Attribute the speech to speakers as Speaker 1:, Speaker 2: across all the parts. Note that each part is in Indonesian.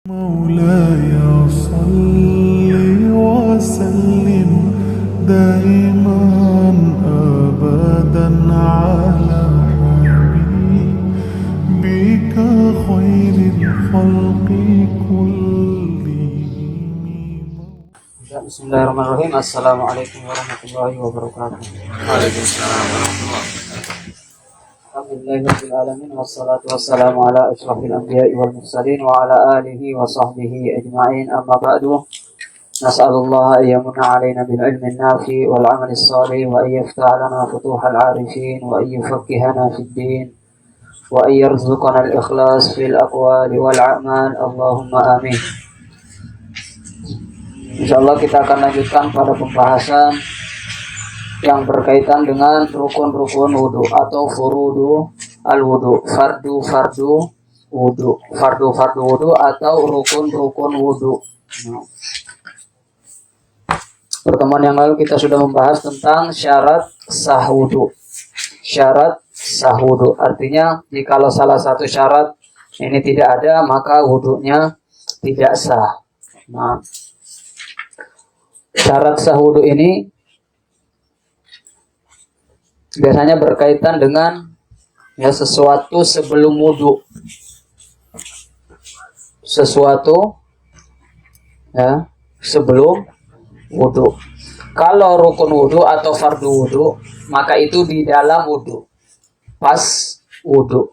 Speaker 1: مولاي صل وسلم دائما أبدا على حبيبك خير الخلق كلهم.
Speaker 2: Bismillahirrahmanirrahim. Assalamualaikum warahmatullahi wabarakatuh.
Speaker 3: Waalaikumsalam warahmatullahi wabarakatuh.
Speaker 2: Alhamdulillahirabbil alamin wassalatu wassalamu ala asyrafil anbiya'i wal mursalin wa ala alihi wa sahbihi ajma'in. Amma ba'du. Nas'alullaha an yamunna 'alaina bil 'ilmi an-nafi wal 'amali as-salih wa an yaftaha lana futuhal 'arifin wa an yufaqqihana fid din wa an yarzuqana al-ikhlas fil aqwali wal a'mal. Allahumma amin. Insyaallah kita akan lanjutkan pada pembahasan yang berkaitan dengan rukun-rukun wudu atau furudu al-wudu, fardu wudu, fardu wudu atau rukun-rukun wudu. Pertemuan yang lalu kita sudah membahas tentang syarat sah wudu. Syarat sah wudu artinya jikalau salah satu syarat ini tidak ada maka wudunya tidak sah. Nah, syarat sah wudu ini biasanya berkaitan dengan sesuatu sebelum wudu. Sesuatu sebelum wudu. Kalau rukun wudu atau fardu wudu, maka itu di dalam wudu. Pas wudu.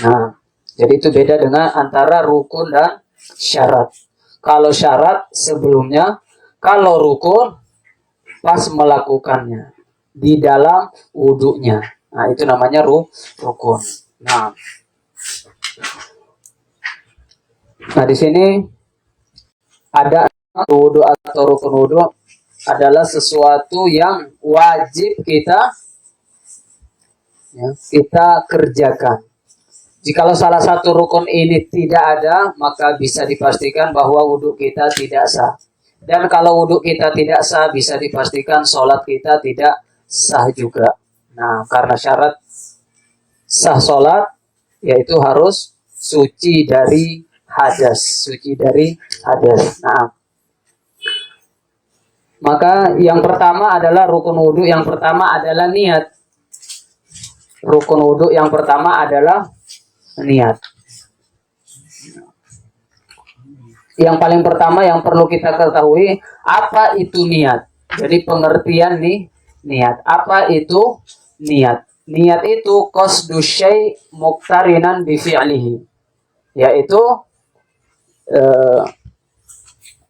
Speaker 2: Nah, jadi itu beda dengan antara rukun dan syarat. Kalau syarat sebelumnya, kalau rukun pas melakukannya di dalam wudunya. Nah, itu namanya rukun. Nah, di sini ada wudu atau rukun wudu adalah sesuatu yang wajib kita kerjakan. Jikalau salah satu rukun ini tidak ada, maka bisa dipastikan bahwa wudu kita tidak sah. Dan kalau wudu kita tidak sah, bisa dipastikan sholat kita tidak sah juga. Nah, karena syarat sah sholat yaitu harus suci dari hadas, Nah, maka yang pertama adalah rukun wudu. Yang pertama adalah niat. Rukun wudu yang pertama adalah niat. Yang paling pertama yang perlu kita ketahui, apa itu niat? Jadi pengertian niat. Apa itu niat? Niat itu qasdu syai' muqtarinan bi fi'lihi. Yaitu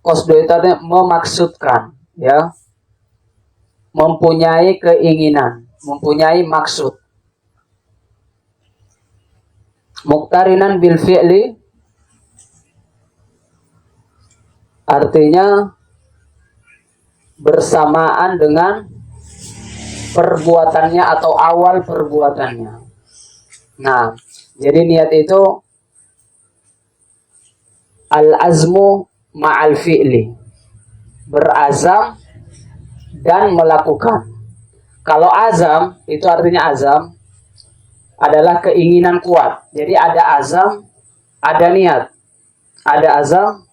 Speaker 2: qasdu itu artinya memaksudkan, mempunyai keinginan, mempunyai maksud. Muqtarinan bil fi'li artinya bersamaan dengan perbuatannya atau awal perbuatannya. Nah, jadi niat itu al-azmu ma'al fi'li, berazam dan melakukan. Kalau azam, itu artinya azam adalah keinginan kuat. Jadi ada azam, ada niat. Ada azam,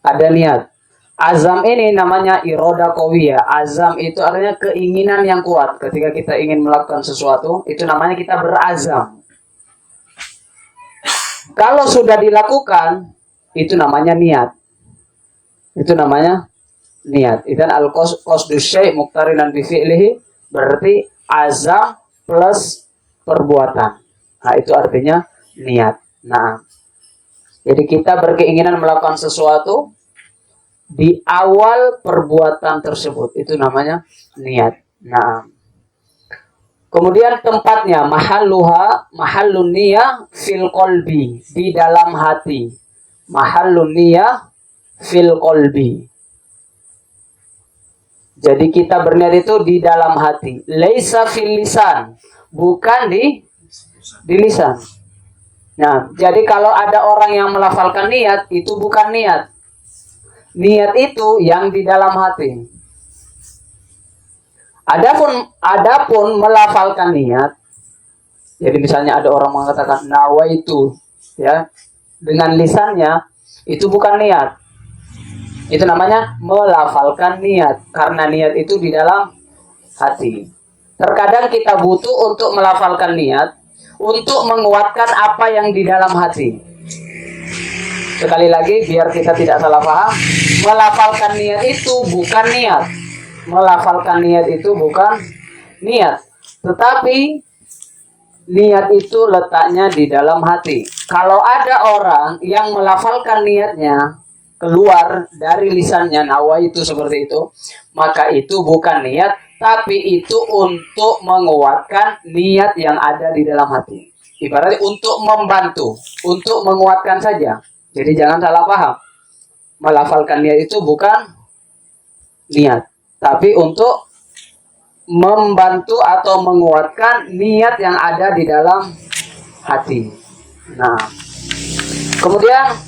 Speaker 2: ada niat. Azam ini namanya iroda qawiyah. Azam itu artinya keinginan yang kuat. Ketika kita ingin melakukan sesuatu, itu namanya kita berazam. Kalau sudah dilakukan, itu namanya niat. Itu namanya niat. Idan al-qasdu syai' muqtarinan bi fi'lihi berarti azam plus perbuatan. Nah, itu artinya niat. Nah, jadi kita berkeinginan melakukan sesuatu di awal perbuatan tersebut, itu namanya niat. Nah, kemudian tempatnya mahallun niyah fil qalbi, di dalam hati. Mahallun niyah fil qalbi. Jadi kita berniat itu di dalam hati. Laisa fil lisan, bukan di lisan. Nah, jadi kalau ada orang yang melafalkan niat, itu bukan niat. Niat itu yang di dalam hati. Adapun melafalkan niat, jadi misalnya ada orang mengatakan nawaitu, dengan lisannya, Itu bukan niat. Itu namanya melafalkan niat. Karena niat itu di dalam hati. Terkadang kita butuh untuk melafalkan niat untuk menguatkan apa yang di dalam hati. Sekali lagi biar kita tidak salah paham, melafalkan niat itu bukan niat. Melafalkan niat itu bukan niat. Tetapi niat itu letaknya di dalam hati. Kalau ada orang yang melafalkan niatnya keluar dari lisannya, nawaitu seperti itu, maka itu bukan niat, tapi itu untuk menguatkan niat yang ada di dalam hati. Ibaratnya untuk membantu, untuk menguatkan saja. Jadi jangan salah paham. Melafalkan niat itu bukan niat, tapi untuk membantu atau menguatkan niat yang ada di dalam hati. Nah, kemudian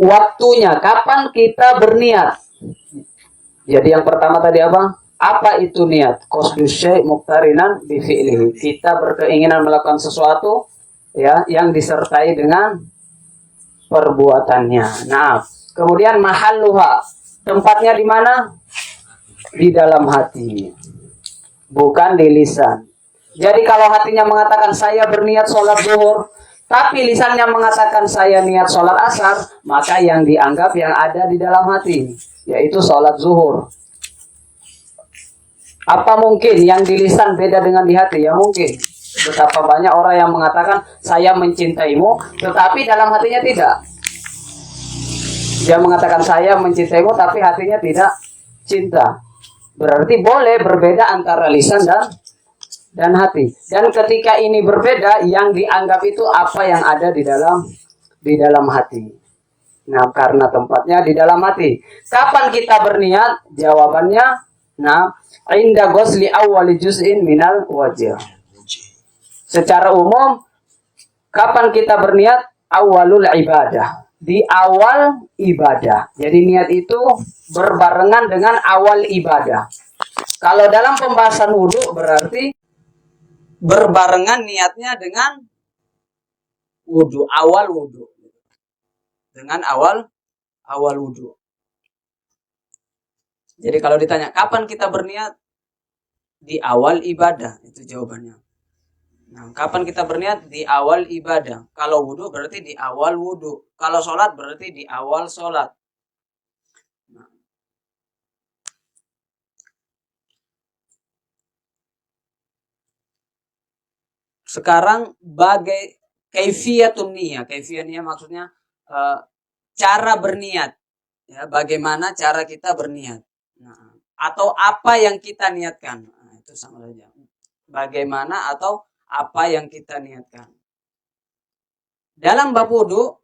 Speaker 2: waktunya, kapan kita berniat? Jadi yang pertama tadi apa? Apa itu niat? Qasdus syai' muqtarinan bi fi'lihi. Kita berkeinginan melakukan sesuatu ya yang disertai dengan perbuatannya. Nah, kemudian mahalluha. Tempatnya di mana? Di dalam hati. Bukan di lisan. Jadi kalau hatinya mengatakan saya berniat sholat zuhur, tapi lisannya mengatakan saya niat sholat asar, maka yang dianggap yang ada di dalam hati, yaitu sholat zuhur. Apa mungkin yang di lisan beda dengan di hati? Ya mungkin. Betapa banyak orang yang mengatakan saya mencintaimu, tetapi dalam hatinya tidak. Dia mengatakan saya mencintaimu, tapi hatinya tidak cinta. Berarti boleh berbeda antara lisan dan hati. Dan ketika ini berbeda, yang dianggap itu apa yang ada di dalam hati. Nah, karena tempatnya di dalam hati. Kapan kita berniat? Jawabannya, nah, inda ghusli awwali juz'in minal wajh. Secara umum, kapan kita berniat? Awalul ibadah. Di awal ibadah. Jadi niat itu berbarengan dengan awal ibadah. Kalau dalam pembahasan wudhu berarti berbarengan niatnya dengan wudhu, awal wudhu. Dengan awal wudhu. Jadi kalau ditanya kapan kita berniat? Di awal ibadah, itu jawabannya. Nah, kapan kita berniat? Di awal ibadah. Kalau wudhu berarti di awal wudhu. Kalau sholat berarti di awal sholat. Nah. Sekarang bagai kaifiyatun niyah. Kaifiyatun niyah maksudnya cara berniat. Ya, bagaimana cara kita berniat. Nah, atau apa yang kita niatkan. Nah, itu sama saja. Bagaimana atau apa yang kita niatkan. Dalam bab wudu,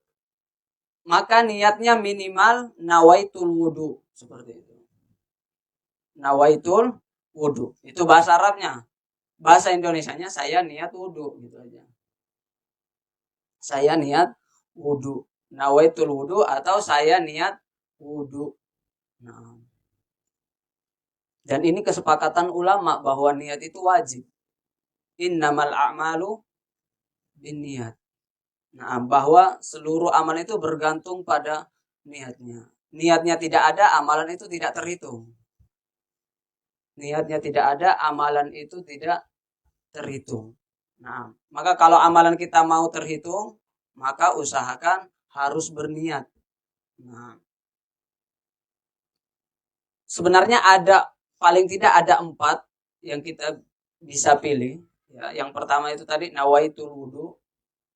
Speaker 2: maka niatnya minimal nawaitul wudu. Seperti itu. Nawaitul wudu. Itu bahasa Arabnya. Bahasa Indonesianya saya niat wudu. Gitu aja. Saya niat wudu. Nawaitul wudu atau saya niat wudu. Nah. Dan ini kesepakatan ulama bahwa niat itu wajib. Innamal a'malu binniyat. Nah, bahwa seluruh amalan itu bergantung pada niatnya. Niatnya tidak ada, amalan itu tidak terhitung. Niatnya tidak ada, amalan itu tidak terhitung. Nah, maka kalau amalan kita mau terhitung, maka usahakan harus berniat. Nah, sebenarnya ada, paling tidak ada 4 yang kita bisa pilih. Ya, yang pertama itu tadi nawaitul wudu,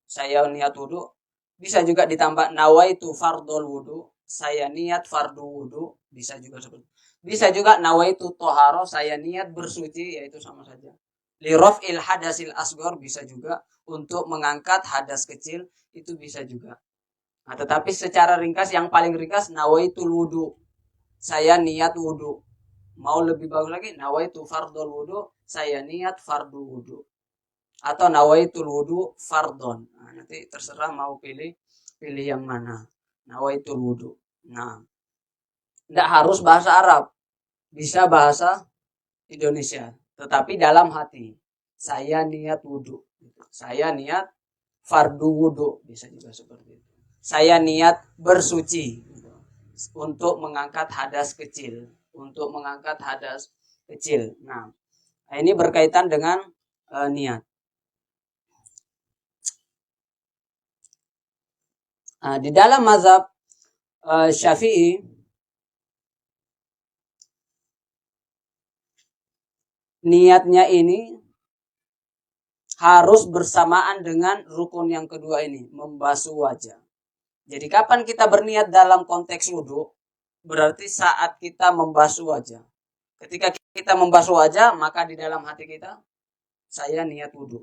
Speaker 2: saya niat wudu. Bisa juga ditambah nawaitu fardul wudu, saya niat fardu wudu. Bisa juga seperti. Bisa juga nawaitu toharo, saya niat bersuci, yaitu sama saja. Liraf'il hadasil asghar, bisa juga untuk mengangkat hadas kecil, itu bisa juga. Nah, tetapi secara ringkas, yang paling ringkas nawaitul wudu, saya niat wudu. Mau lebih bagus lagi, nawaitu fardul wudu, saya niat fardu wudu. Atau nawaitul wudu fardon. Nah, nanti terserah mau pilih yang mana. Nawaitul wudu. Nah, tidak harus bahasa Arab. Bisa bahasa Indonesia. Tetapi dalam hati. Saya niat wudu. Saya niat fardu wudhu, bisa juga seperti itu. Saya niat bersuci untuk mengangkat hadas kecil, Nah, ini berkaitan dengan niat. Di dalam mazhab Syafi'i, niatnya ini harus bersamaan dengan rukun yang kedua ini, membasuh wajah. Jadi kapan kita berniat dalam konteks wudhu? Berarti saat kita membasuh wajah. Ketika kita membasuh wajah, maka di dalam hati kita, saya niat wudhu.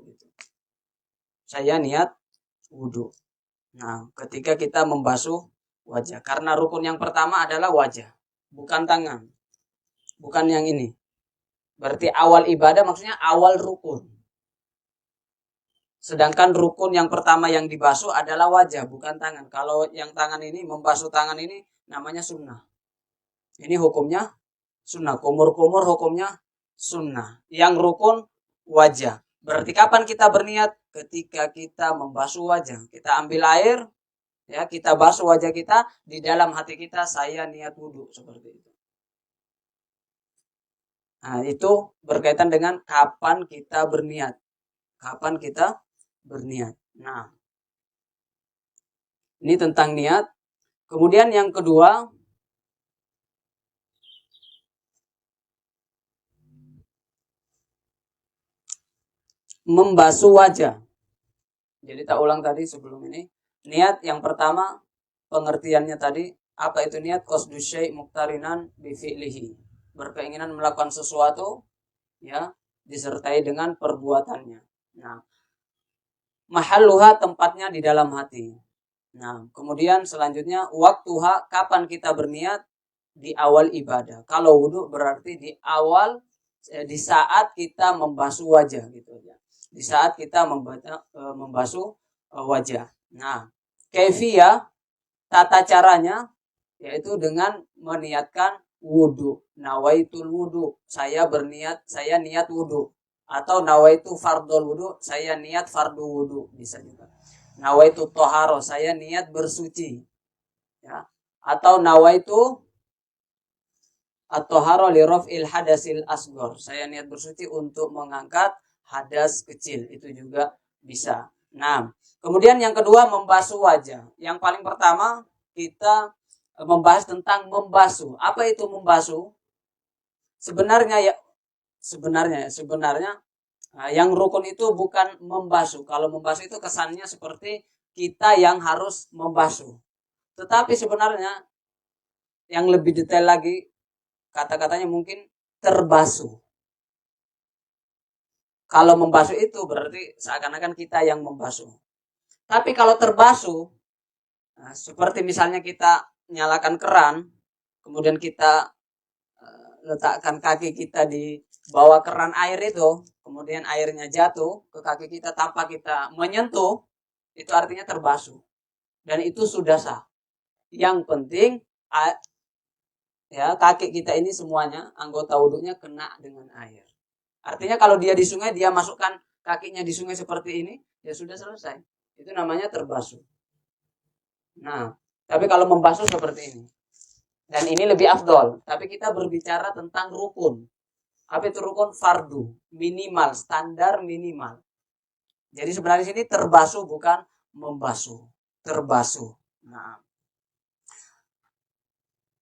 Speaker 2: Saya niat wudhu. Nah, ketika kita membasuh wajah. Karena rukun yang pertama adalah wajah, bukan tangan. Bukan yang ini. Berarti awal ibadah maksudnya awal rukun. Sedangkan rukun yang pertama yang dibasuh adalah wajah, bukan tangan. Kalau yang tangan ini, membasuh tangan ini namanya sunnah. Ini hukumnya sunnah. Kumur-kumur hukumnya sunnah. Yang rukun wajah. Berarti kapan kita berniat? Ketika kita membasuh wajah. Kita ambil air, ya, kita basuh wajah kita, di dalam hati kita saya niat wudhu, seperti itu. Nah, itu berkaitan dengan kapan kita berniat. Nah, ini tentang niat. Kemudian yang kedua, membasuh wajah. Jadi tak ulang tadi sebelum ini. Niat yang pertama, pengertiannya tadi, apa itu niat? Qasdu syai' muqtarinan bi fi'lihi. Berkeinginan melakukan sesuatu, ya, disertai dengan perbuatannya. Nah, mahalluha, tempatnya di dalam hati. Nah, kemudian selanjutnya waktuha, kapan kita berniat? Di awal ibadah. Kalau wudhu berarti di awal, di saat kita membasuh wajah, gitu aja. Di saat kita membasuh wajah. Nah, kaifiyah, tata caranya yaitu dengan meniatkan wudhu. Nawaitul wudhu, saya niat wudhu. Atau nawaitu fardul wudhu, saya niat fardu wudhu, bisa juga. Nawaitu toharo, saya niat bersuci, ya. Atau nawaitu at-toharo li raf'il hadasil asghar, saya niat bersuci untuk mengangkat hadas kecil, itu juga bisa. Nah, kemudian yang kedua membasuh wajah. Yang paling pertama kita membahas tentang membasuh. Apa itu membasuh? Sebenarnya yang rukun itu bukan membasuh. Kalau membasuh itu kesannya seperti kita yang harus membasuh. Tetapi sebenarnya yang lebih detail lagi, kata-katanya mungkin terbasuh. Kalau membasuh itu berarti seakan-akan kita yang membasuh. Tapi kalau terbasuh, nah, seperti misalnya kita nyalakan keran, kemudian kita letakkan kaki kita di bawah keran air itu, kemudian airnya jatuh ke kaki kita tanpa kita menyentuh, itu artinya terbasuh. Dan itu sudah sah. Yang penting, ya, kaki kita ini semuanya, anggota wudhunya kena dengan air. Artinya kalau dia di sungai, dia masukkan kakinya di sungai seperti ini, ya sudah selesai. Itu namanya terbasuh. Nah, tapi kalau membasuh seperti ini. Dan ini lebih afdol. Tapi kita berbicara tentang rukun. Apa itu rukun? Fardu. Minimal, standar minimal. Jadi sebenarnya sini terbasuh bukan membasuh. Terbasuh. Nah,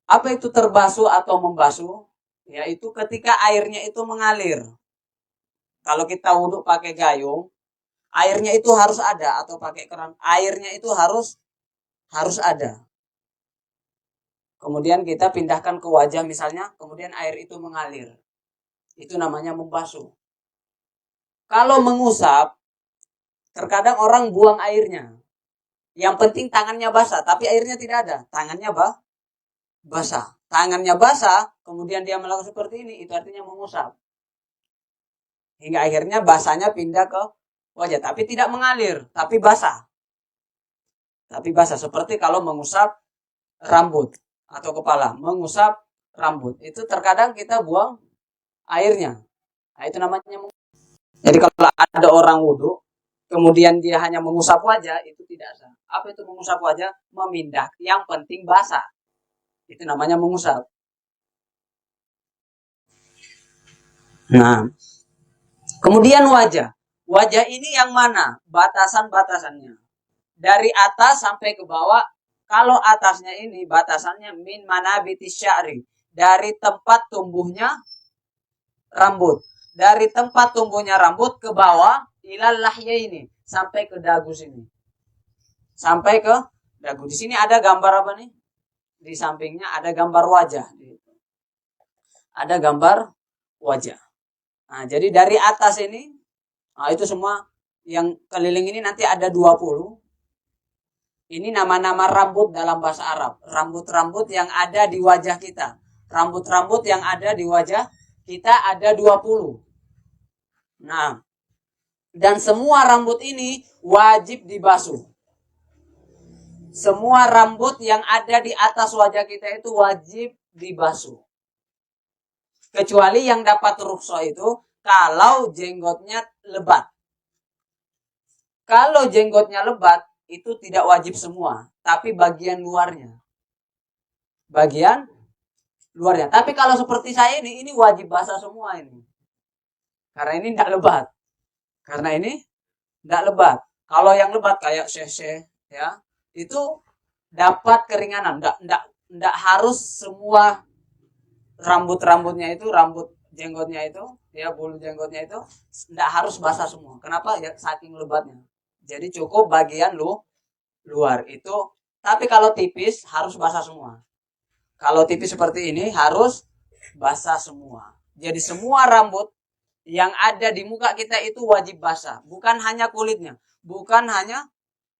Speaker 2: apa itu terbasuh atau membasuh? Yaitu ketika airnya itu mengalir. Kalau kita wudhu pakai gayung, airnya itu harus ada, atau pakai keran, airnya itu harus ada. Kemudian kita pindahkan ke wajah misalnya, kemudian air itu mengalir. Itu namanya membasuh. Kalau mengusap, terkadang orang buang airnya. Yang penting tangannya basah, tapi airnya tidak ada. Tangannya basah. Tangannya basah, kemudian dia melakukan seperti ini, itu artinya mengusap. Hingga akhirnya basahnya pindah ke wajah, tapi tidak mengalir, tapi basah. Seperti kalau mengusap rambut atau kepala, mengusap rambut. Itu terkadang kita buang airnya. Nah, itu namanya. Jadi kalau ada orang wudhu, kemudian dia hanya mengusap wajah, itu tidak sah. Apa itu mengusap wajah? Memindah, yang penting basah. Itu namanya mengusap. Nah, kemudian wajah. Wajah ini yang mana? Batasan-batasannya. Dari atas sampai ke bawah. Kalau atasnya ini batasannya min manabitis sya'ri. Dari tempat tumbuhnya rambut. Dari tempat tumbuhnya rambut ke bawah ilal lahya ini. Sampai ke dagu sini. Sampai ke dagu. Di sini ada gambar apa nih? Di sampingnya ada gambar wajah. Ada gambar wajah. Nah, jadi dari atas ini, nah itu semua yang keliling ini nanti ada 20. Ini nama-nama rambut dalam bahasa Arab. Rambut-rambut yang ada di wajah kita. Rambut-rambut yang ada di wajah kita ada 20. Nah, dan semua rambut ini wajib dibasuh. Semua rambut yang ada di atas wajah kita itu wajib dibasuh. Kecuali yang dapat rukhsah itu kalau jenggotnya lebat. Kalau jenggotnya lebat, itu tidak wajib semua, tapi bagian luarnya. Bagian luarnya. Tapi kalau seperti saya ini wajib basah semua ini. Karena ini tidak lebat. Karena ini tidak lebat. Kalau yang lebat kayak syekh ya, itu dapat keringanan. Tidak harus semua rambut-rambutnya itu, rambut jenggotnya itu, ya bulu jenggotnya itu tidak harus basah semua. Kenapa? Ya saking lebatnya. Jadi cukup bagian luar itu. Tapi kalau tipis harus basah semua. Kalau tipis seperti ini harus basah semua. Jadi semua rambut yang ada di muka kita itu wajib basah. Bukan hanya kulitnya. Bukan hanya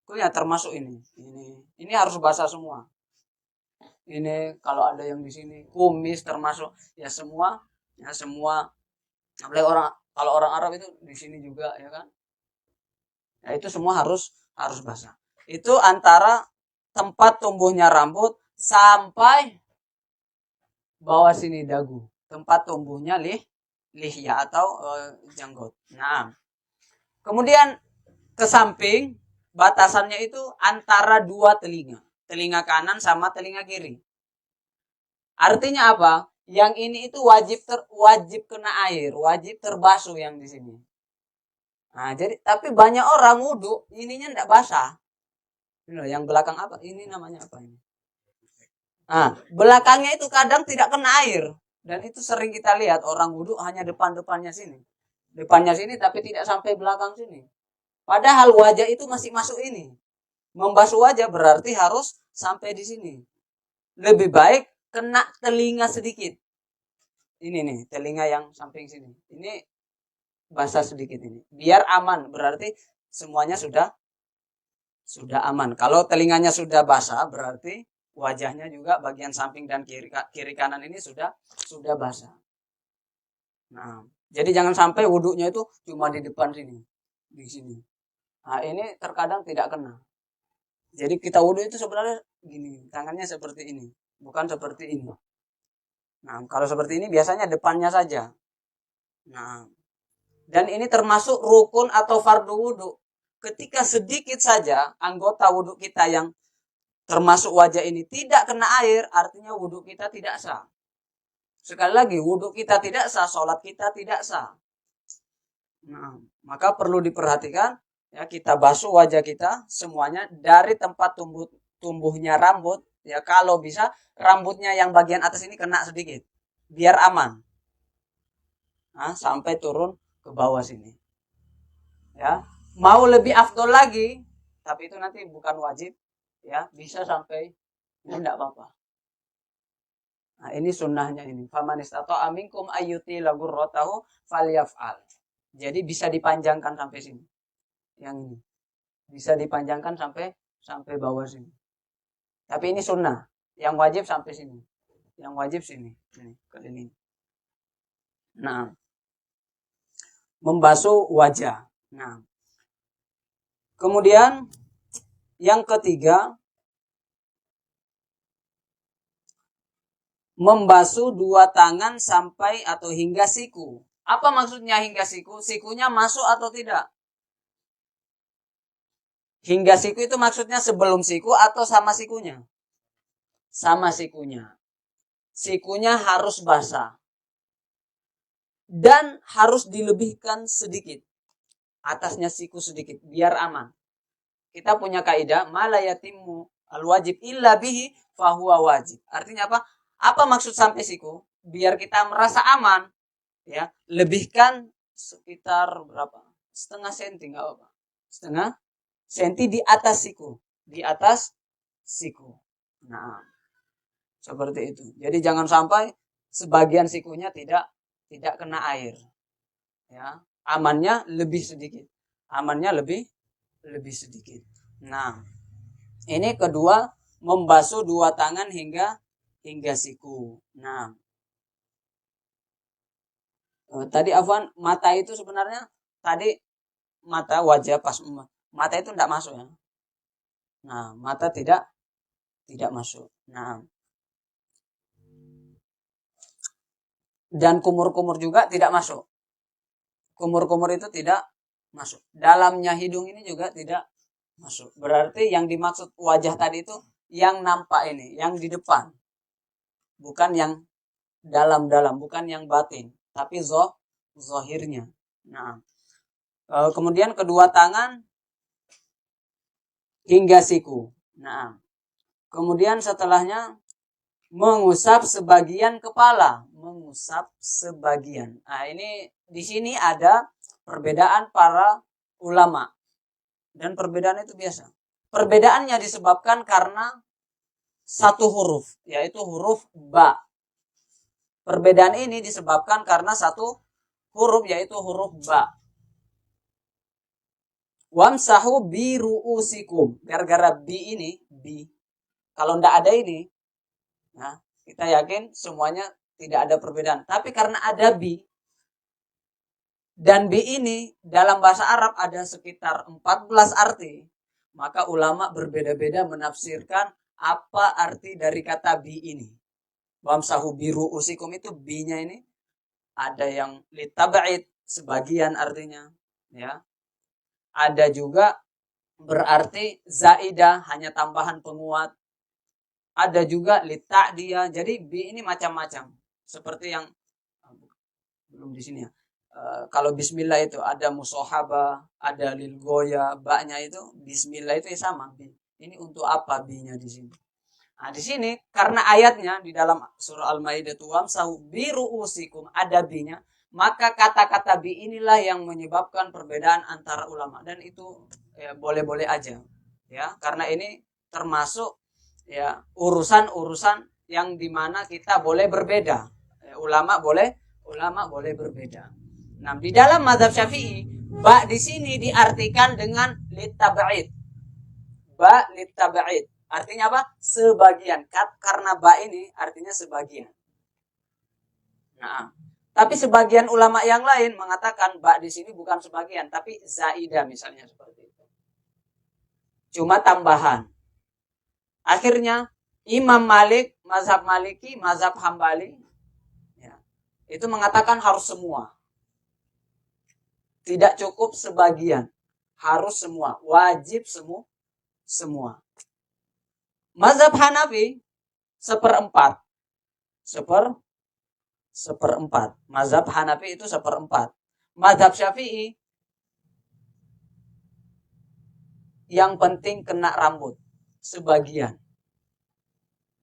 Speaker 2: kulitnya, termasuk ini. Ini harus basah semua. Ini kalau ada yang di sini kumis termasuk ya semua. Apalagi kalau orang Arab itu di sini juga ya kan. Ya, itu semua harus basah. Itu antara tempat tumbuhnya rambut sampai bawah sini dagu. Tempat tumbuhnya lihya atau janggut. Nah, kemudian ke samping batasannya itu antara dua telinga. Telinga kanan sama telinga kiri. Artinya apa? Yang ini itu wajib kena air, wajib terbasuh yang di sini. Nah, jadi tapi banyak orang wudhu ininya tidak basah. Ini yang belakang apa? Ini namanya apa ini? Nah, belakangnya itu kadang tidak kena air dan itu sering kita lihat orang wudhu hanya depannya sini. Depannya sini tapi tidak sampai belakang sini. Padahal wajah itu masih masuk ini. Membasuh wajah berarti harus sampai di sini. Lebih baik kena telinga sedikit. Ini nih, telinga yang samping sini. Ini basah sedikit ini. Biar aman, berarti semuanya sudah aman. Kalau telinganya sudah basah, berarti wajahnya juga bagian samping dan kiri kanan ini sudah basah. Nah, jadi jangan sampai wudhunya itu cuma di depan sini, di sini. Nah, ini terkadang tidak kena. Jadi kita wudhu itu sebenarnya gini, tangannya seperti ini, bukan seperti ini. Nah, kalau seperti ini biasanya depannya saja. Nah, dan ini termasuk rukun atau fardu wudhu. Ketika sedikit saja anggota wudhu kita yang termasuk wajah ini tidak kena air, artinya wudhu kita tidak sah. Sekali lagi, wudhu kita tidak sah, sholat kita tidak sah. Nah, maka perlu diperhatikan, ya kita basuh wajah kita semuanya dari tempat tumbuhnya rambut. Ya kalau bisa rambutnya yang bagian atas ini kena sedikit, biar aman. Nah, sampai turun ke bawah sini. Ya, mau lebih afdol lagi, tapi itu nanti bukan wajib, ya, bisa sampai ini enggak apa-apa. Nah, ini sunnahnya ini. Faman istata'a minkum ayyuti lagurratahu falyaf'al. Jadi bisa dipanjangkan sampai sini. Yang ini. Bisa dipanjangkan sampai bawah sini. Tapi ini sunnah. Yang wajib sampai sini. Yang wajib sini. Ini keliling. Nah, membasuh wajah. Nah, kemudian yang ketiga, membasuh dua tangan sampai atau hingga siku. Apa maksudnya hingga siku? Sikunya masuk atau tidak? Hingga siku itu maksudnya sebelum siku atau sama sikunya? Sama sikunya. Sikunya harus basah. Dan harus dilebihkan sedikit. Atasnya siku sedikit. Biar aman. Kita punya kaidah, ma la yatimmu al-wajib illa bihi fahuwa wajib. Artinya apa? Apa maksud sampai siku? Biar kita merasa aman. Ya, lebihkan sekitar berapa? Setengah senti, nggak apa-apa. Setengah senti di atas siku. Di atas siku. Nah, seperti itu. Jadi jangan sampai sebagian sikunya tidak kena air. Ya, amannya lebih sedikit. Amannya lebih sedikit. Nah, ini kedua, membasuh dua tangan hingga siku. Nah, tadi afwan, mata itu sebenarnya tadi mata wajah pas mata itu tidak masuk ya. Nah, mata tidak masuk. Nah, dan kumur-kumur juga tidak masuk. Kumur-kumur itu tidak masuk. Dalamnya hidung ini juga tidak masuk. Berarti yang dimaksud wajah tadi itu yang nampak ini, yang di depan. Bukan yang dalam-dalam, bukan yang batin, tapi zahirnya. Nah, kemudian kedua tangan hingga siku. Nah, kemudian setelahnya mengusap sebagian kepala, mengusap sebagian. Nah, ini di sini ada perbedaan para ulama. Dan perbedaan itu biasa. Perbedaannya disebabkan karena satu huruf, yaitu huruf ba. Perbedaan ini disebabkan karena satu huruf, yaitu huruf ba. Wamsahu bi ru'usikum. Gara-gara bi ini, bi. Kalau tidak ada ini, nah, kita yakin semuanya tidak ada perbedaan. Tapi karena ada bi, dan bi ini dalam bahasa Arab ada sekitar 14 arti. Maka ulama berbeda-beda menafsirkan apa arti dari kata bi ini. Wamsahu bi ru'usikum itu bi-nya ini ada yang litab'id, sebagian artinya, ya. Ada juga berarti zaidah, hanya tambahan penguat. Ada juga lita'diyah. Jadi bi ini macam-macam. Seperti yang belum di sini ya. Kalau bismillah itu ada musohaba, ada lilgoya, baknya itu bismillah itu sama. Ini untuk apa bi-nya di sini? Nah, di sini karena ayatnya di dalam surah Al-Maidah wamsahu bi ru'usikum ada bi-nya, maka kata-kata bi inilah yang menyebabkan perbedaan antara ulama, dan itu ya boleh-boleh aja. Ya, karena ini termasuk ya urusan-urusan yang dimana kita boleh berbeda. Ya, ulama boleh berbeda. Nah, di dalam mazhab Syafi'i, ba di sini diartikan dengan litab'id. Ba litab'id. Artinya apa? Sebagian. Karena ba ini artinya sebagian. Nah, tapi sebagian ulama yang lain mengatakan ba di sini bukan sebagian, tapi zaidah misalnya seperti itu. Cuma tambahan. Akhirnya Imam Malik, mazhab Maliki, mazhab Hambali, ya, itu mengatakan harus semua. Tidak cukup sebagian, harus semua, wajib semua. Mazhab Hanafi seperempat. Mazhab Hanafi itu seperempat. Mazhab Syafi'i yang penting kena rambut sebagian.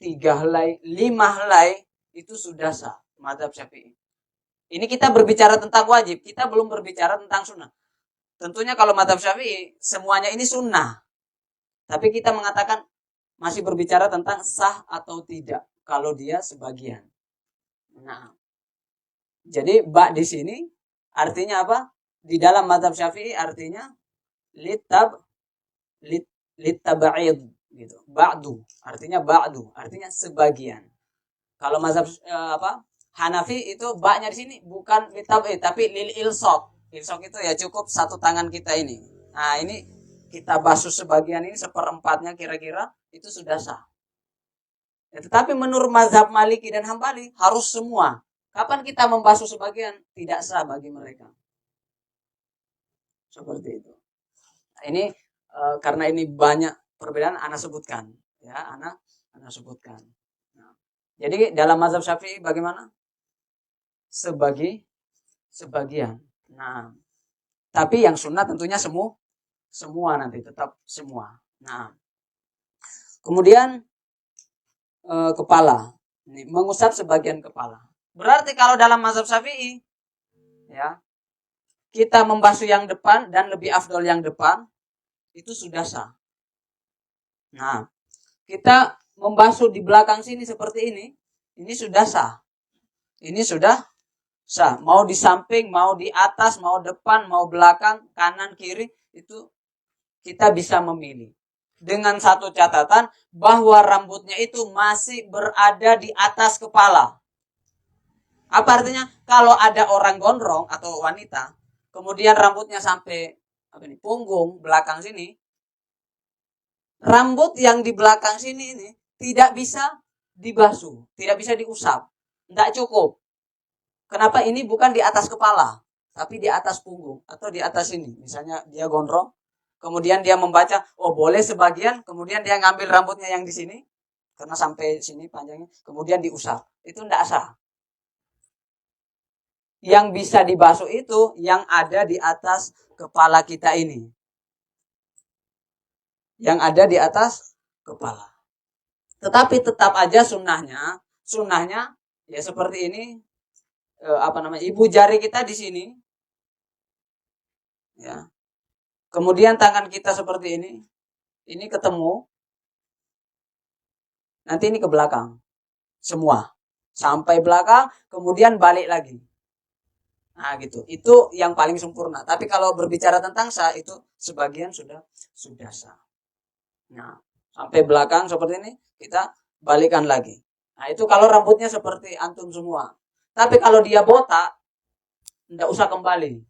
Speaker 2: 3 helai, 5 helai itu sudah sah. Mazhab Syafi'i. Ini kita berbicara tentang wajib, kita belum berbicara tentang sunnah. Tentunya kalau mazhab Syafi'i semuanya ini sunnah. Tapi kita mengatakan masih berbicara tentang sah atau tidak kalau dia sebagian. Nah, jadi ba di sini artinya apa? Di dalam mazhab Syafi'i artinya litab'id gitu. Ba'du artinya sebagian. Kalau mazhab Hanafi itu ba-nya di sini bukan litab'id tapi lil ilsaq. Ilsaq itu ya cukup satu tangan kita ini. Nah, ini kita basuh sebagian ini seperempatnya kira-kira itu sudah sah. Ya, tetapi menurut mazhab Maliki dan Hambali harus semua. Kapan kita membasuh sebagian tidak sah bagi mereka. Seperti itu. Nah, ini karena ini banyak perbedaan, ana sebutkan. Ya, ana sebutkan. Nah, jadi dalam mazhab Syafi'i bagaimana? Sebagian. Nah, tapi yang sunnah tentunya semua nanti tetap semua. Nah, kemudian kepala. Ini, mengusap sebagian kepala. Berarti kalau dalam mazhab Syafi'i, ya, kita membasuh yang depan dan lebih afdol yang depan, itu sudah sah. Nah, kita membasuh di belakang sini seperti ini sudah sah. Ini sudah sah. Mau di samping, mau di atas, mau depan, mau belakang, kanan, kiri, itu kita bisa memilih. Dengan satu catatan, bahwa rambutnya itu masih berada di atas kepala. Apa artinya? Kalau ada orang gondrong atau wanita, kemudian rambutnya sampai punggung, belakang sini, rambut yang di belakang sini ini tidak bisa dibasuh, tidak bisa diusap. Tidak cukup. Kenapa? Ini bukan di atas kepala, tapi di atas punggung atau di atas sini. Misalnya dia gondrong, kemudian dia membaca, oh boleh sebagian, kemudian dia ngambil rambutnya yang di sini, karena sampai sini panjangnya, kemudian diusap. Itu tidak sah. Yang bisa dibasuh itu yang ada di atas kepala kita ini. Yang ada di atas kepala. Tetapi tetap aja sunnahnya ya seperti ini, ibu jari kita di sini, ya. Kemudian tangan kita seperti ini ketemu, nanti ini ke belakang, semua sampai belakang, kemudian balik lagi. Nah gitu, itu yang paling sempurna. Tapi kalau berbicara tentang sah, itu sebagian sudah sah. Nah, sampai belakang seperti ini, kita balikan lagi. Nah itu kalau rambutnya seperti antum semua. Tapi kalau dia botak, tidak usah kembali.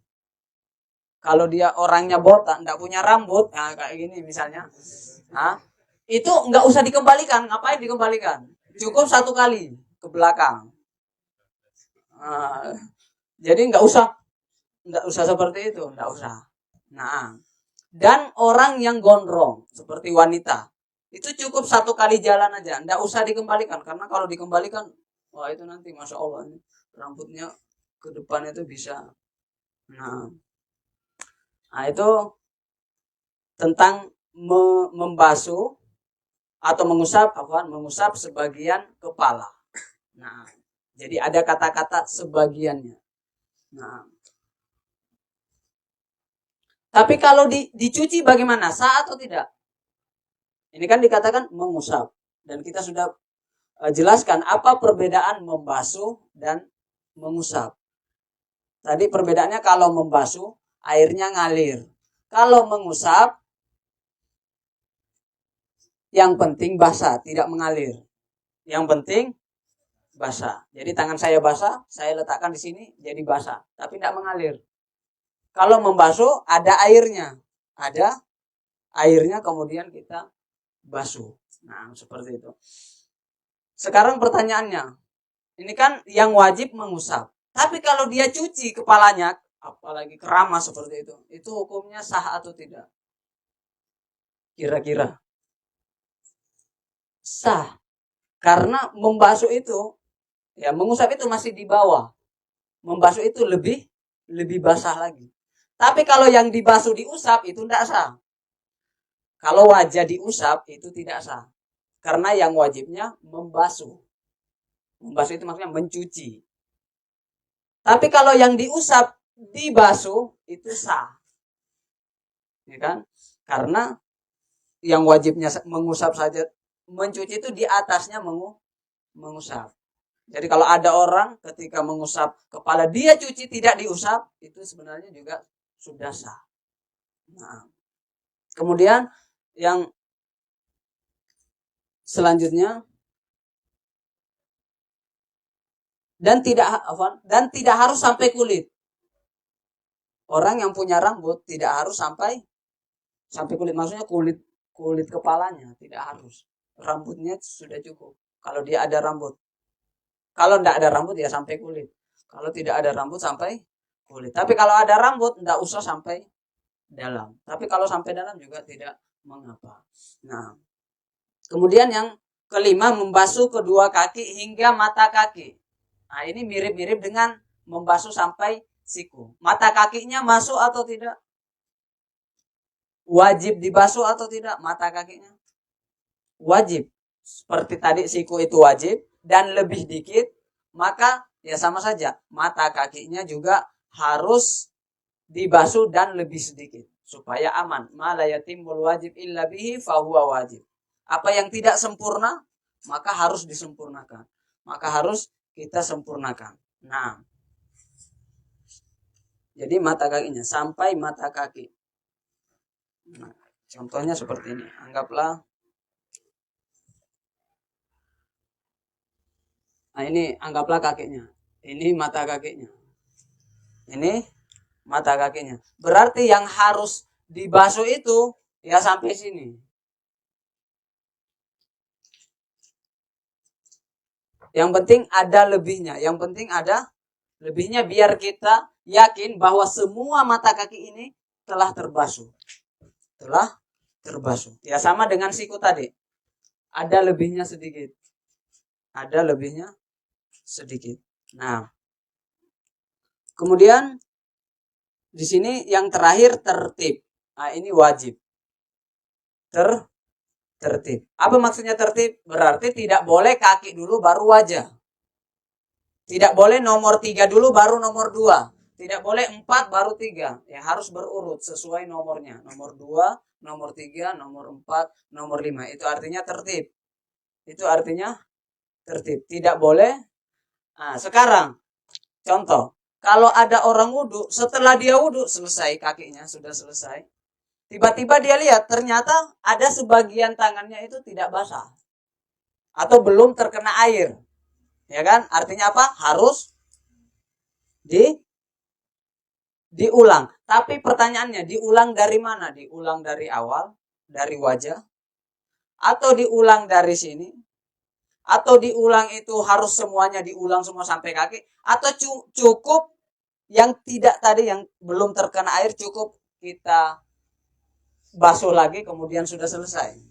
Speaker 2: Kalau dia orangnya botak, tidak punya rambut, nah kayak gini misalnya, nah, itu nggak usah dikembalikan. Ngapain dikembalikan? Cukup satu kali ke belakang. Nah, jadi nggak usah seperti itu, nggak usah. Nah, dan orang yang gondrong seperti wanita, itu cukup satu kali jalan aja, nggak usah dikembalikan. Karena kalau dikembalikan, wah itu nanti masya Allah rambutnya ke depan itu bisa. Nah itu tentang membasuh atau mengusap sebagian kepala. Nah, jadi ada kata-kata sebagiannya. Nah, tapi kalau dicuci bagaimana? Sah atau tidak? Ini kan dikatakan mengusap. Dan kita sudah jelaskan apa perbedaan membasuh dan mengusap. Tadi perbedaannya kalau membasuh, airnya ngalir. Kalau mengusap, yang penting basah, tidak mengalir. Yang penting basah. Jadi tangan saya basah, saya letakkan di sini jadi basah, tapi tidak mengalir. Kalau membasuh ada airnya, kemudian kita basuh. Nah seperti itu. Sekarang pertanyaannya, ini kan yang wajib mengusap. Tapi kalau dia cuci kepalanya, apalagi keramas seperti itu hukumnya sah atau tidak? Kira-kira sah. Karena membasuh itu, ya mengusap itu masih di bawah. Membasuh itu lebih basah lagi. Tapi kalau yang dibasuh diusap itu tidak sah. Kalau wajah diusap itu tidak sah. Karena yang wajibnya membasuh. Membasuh itu maksudnya mencuci. Tapi kalau yang diusap dibasuh itu sah. Ya kan? Karena yang wajibnya mengusap saja, mencuci itu di atasnya mengusap. Jadi kalau ada orang ketika mengusap kepala dia cuci tidak diusap, itu sebenarnya juga sudah sah. Nah, kemudian yang selanjutnya dan tidak harus sampai kulit. Orang yang punya rambut tidak harus sampai kulit, maksudnya kulit kepalanya tidak harus. Rambutnya sudah cukup. Kalau dia ada rambut. Kalau tidak ada rambut ya sampai kulit. Kalau tidak ada rambut sampai kulit. Tapi kalau ada rambut tidak usah sampai
Speaker 4: dalam. Tapi kalau sampai dalam juga tidak mengapa. Nah, kemudian yang kelima, membasuh kedua kaki hingga mata kaki. Nah, ini mirip-mirip dengan membasuh sampai siku. Mata kakinya masuk atau tidak? Wajib dibasuh atau tidak mata kakinya? Wajib. Seperti tadi siku itu wajib dan lebih dikit, maka ya sama saja. Mata kakinya juga harus dibasuh dan lebih sedikit supaya aman. Ma la yatimul wajib illa bihi fahuwa wajib. Apa yang tidak sempurna maka harus disempurnakan. Maka harus kita sempurnakan. Nah, jadi mata kakinya sampai mata kaki. Nah, contohnya seperti ini. Anggaplah. Nah, ini anggaplah kakinya. Ini mata kakinya. Ini mata kakinya. Berarti yang harus dibasuh itu ya sampai sini. Yang penting ada lebihnya. Yang penting ada lebihnya biar kita yakin bahwa semua mata kaki ini telah terbasuh. Telah terbasuh. Ya sama dengan siku tadi. Ada lebihnya sedikit. Ada lebihnya sedikit. Nah, kemudian di sini yang terakhir tertib. Nah, ini wajib. Tertib. Apa maksudnya tertib? Berarti tidak boleh kaki dulu baru wajah. Tidak boleh nomor 3 dulu baru nomor 2. Tidak boleh 4 baru 3. Ya harus berurut sesuai nomornya. Nomor 2, nomor 3, nomor 4, nomor 5. Itu artinya tertib. Itu artinya tertib. Tidak boleh. Nah, sekarang contoh. Kalau ada orang wudhu, setelah dia wudhu selesai kakinya, sudah selesai. Tiba-tiba dia lihat ternyata ada sebagian tangannya itu tidak basah. Atau belum terkena air. Ya kan? Artinya apa? Harus diulang. Tapi pertanyaannya, diulang dari mana? Diulang dari awal, dari wajah, atau diulang dari sini, atau diulang itu harus semuanya diulang semua sampai kaki, atau cukup yang tidak tadi yang belum terkena air cukup kita basuh lagi kemudian sudah selesai.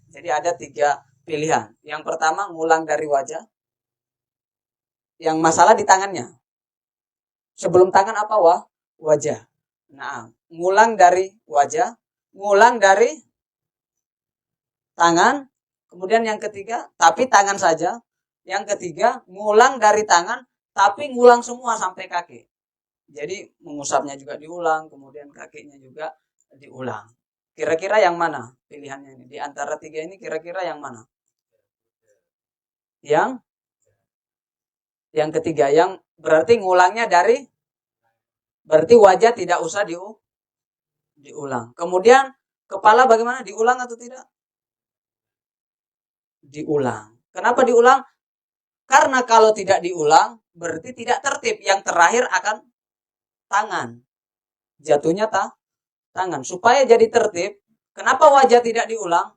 Speaker 4: Jadi ada 3 pilihan. Yang pertama ngulang dari wajah. Yang masalah di tangannya. Sebelum tangan apa wajah. Nah, ngulang dari wajah, ngulang dari tangan, kemudian yang ketiga, tapi tangan saja. Yang ketiga, ngulang dari tangan, tapi ngulang semua sampai kaki. Jadi mengusapnya juga diulang, kemudian kakinya juga diulang. Kira-kira yang mana pilihannya ini? Di antara 3 ini kira-kira yang mana? Yang ketiga, yang berarti ngulangnya dari, berarti wajah tidak usah diulang. Kemudian kepala bagaimana? Diulang atau tidak? Diulang. Kenapa diulang? Karena kalau tidak diulang berarti tidak tertib. Yang terakhir akan tangan. Jatuhnya tangan. Supaya jadi tertib, kenapa wajah tidak diulang?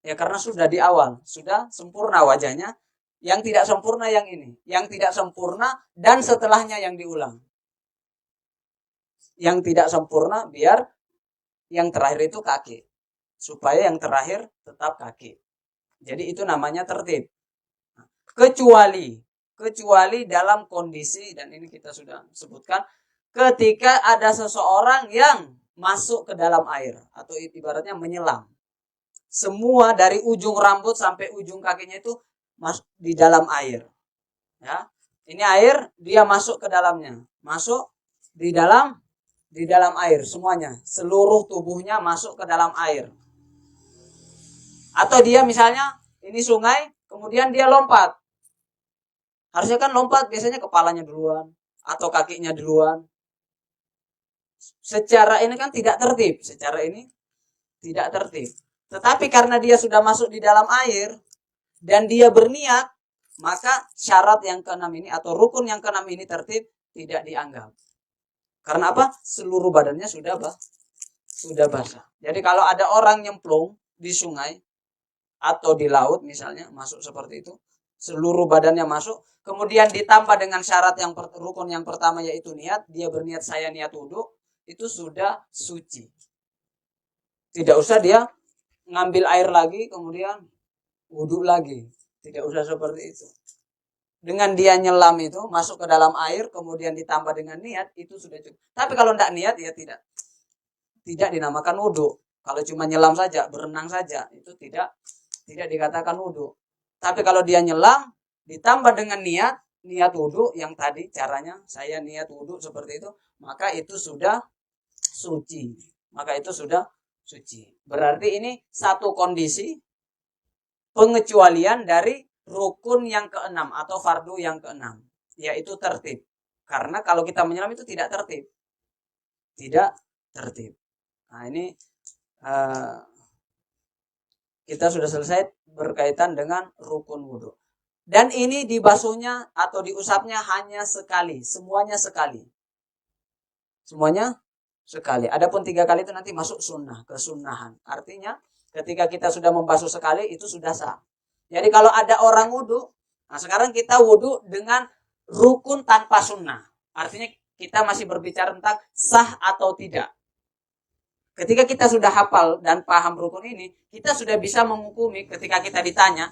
Speaker 4: Ya karena sudah di awal, sudah sempurna wajahnya. Yang tidak sempurna yang ini. Yang tidak sempurna dan setelahnya yang diulang. Yang tidak sempurna biar yang terakhir itu kaki. Supaya yang terakhir tetap kaki. Jadi itu namanya tertib. Kecuali dalam kondisi, dan ini kita sudah sebutkan, ketika ada seseorang yang masuk ke dalam air atau ibaratnya menyelam. Semua dari ujung rambut sampai ujung kakinya itu masuk di dalam air. Ya. Ini air, dia masuk ke dalamnya. Masuk di dalam air semuanya. Seluruh tubuhnya masuk ke dalam air. Atau dia misalnya ini sungai, kemudian dia lompat. Harusnya kan lompat biasanya kepalanya duluan atau kakinya duluan. Secara ini kan tidak tertib. Secara ini tidak tertib. Tetapi karena dia sudah masuk di dalam air dan dia berniat, maka syarat yang ke-6 ini atau rukun yang ke-6 ini tertib, tidak dianggap. Karena apa? Seluruh badannya sudah basah. Jadi kalau ada orang nyemplung di sungai atau di laut misalnya, masuk seperti itu, seluruh badannya masuk, kemudian ditambah dengan syarat yang rukun yang pertama yaitu niat, dia berniat saya niat wudhu, itu sudah suci. Tidak usah dia ngambil air lagi kemudian wudhu lagi. Tidak usah seperti itu. Dengan dia nyelam itu masuk ke dalam air kemudian ditambah dengan niat itu sudah cukup. Tapi kalau tidak niat ya tidak dinamakan wudhu. Kalau cuma nyelam saja, berenang saja itu tidak dikatakan wudhu. Tapi kalau dia nyelam ditambah dengan niat wudhu yang tadi caranya saya niat wudhu seperti itu, maka itu sudah suci. Maka itu sudah suci. Berarti ini satu kondisi pengecualian dari rukun yang keenam atau fardu yang keenam, yaitu tertib. Karena kalau kita menyelam itu tidak tertib. Tidak tertib. Nah ini kita sudah selesai berkaitan dengan rukun wudhu. Dan ini dibasuhnya atau diusapnya hanya sekali. Semuanya sekali. Semuanya sekali. Adapun 3 kali itu nanti masuk sunnah, kesunnahan. Artinya ketika kita sudah membasuh sekali itu sudah sah. Jadi kalau ada orang wudhu, nah sekarang kita wudhu dengan rukun tanpa sunnah. Artinya kita masih berbicara tentang sah atau tidak. Ketika kita sudah hafal dan paham rukun ini, kita sudah bisa menghukumi ketika kita ditanya,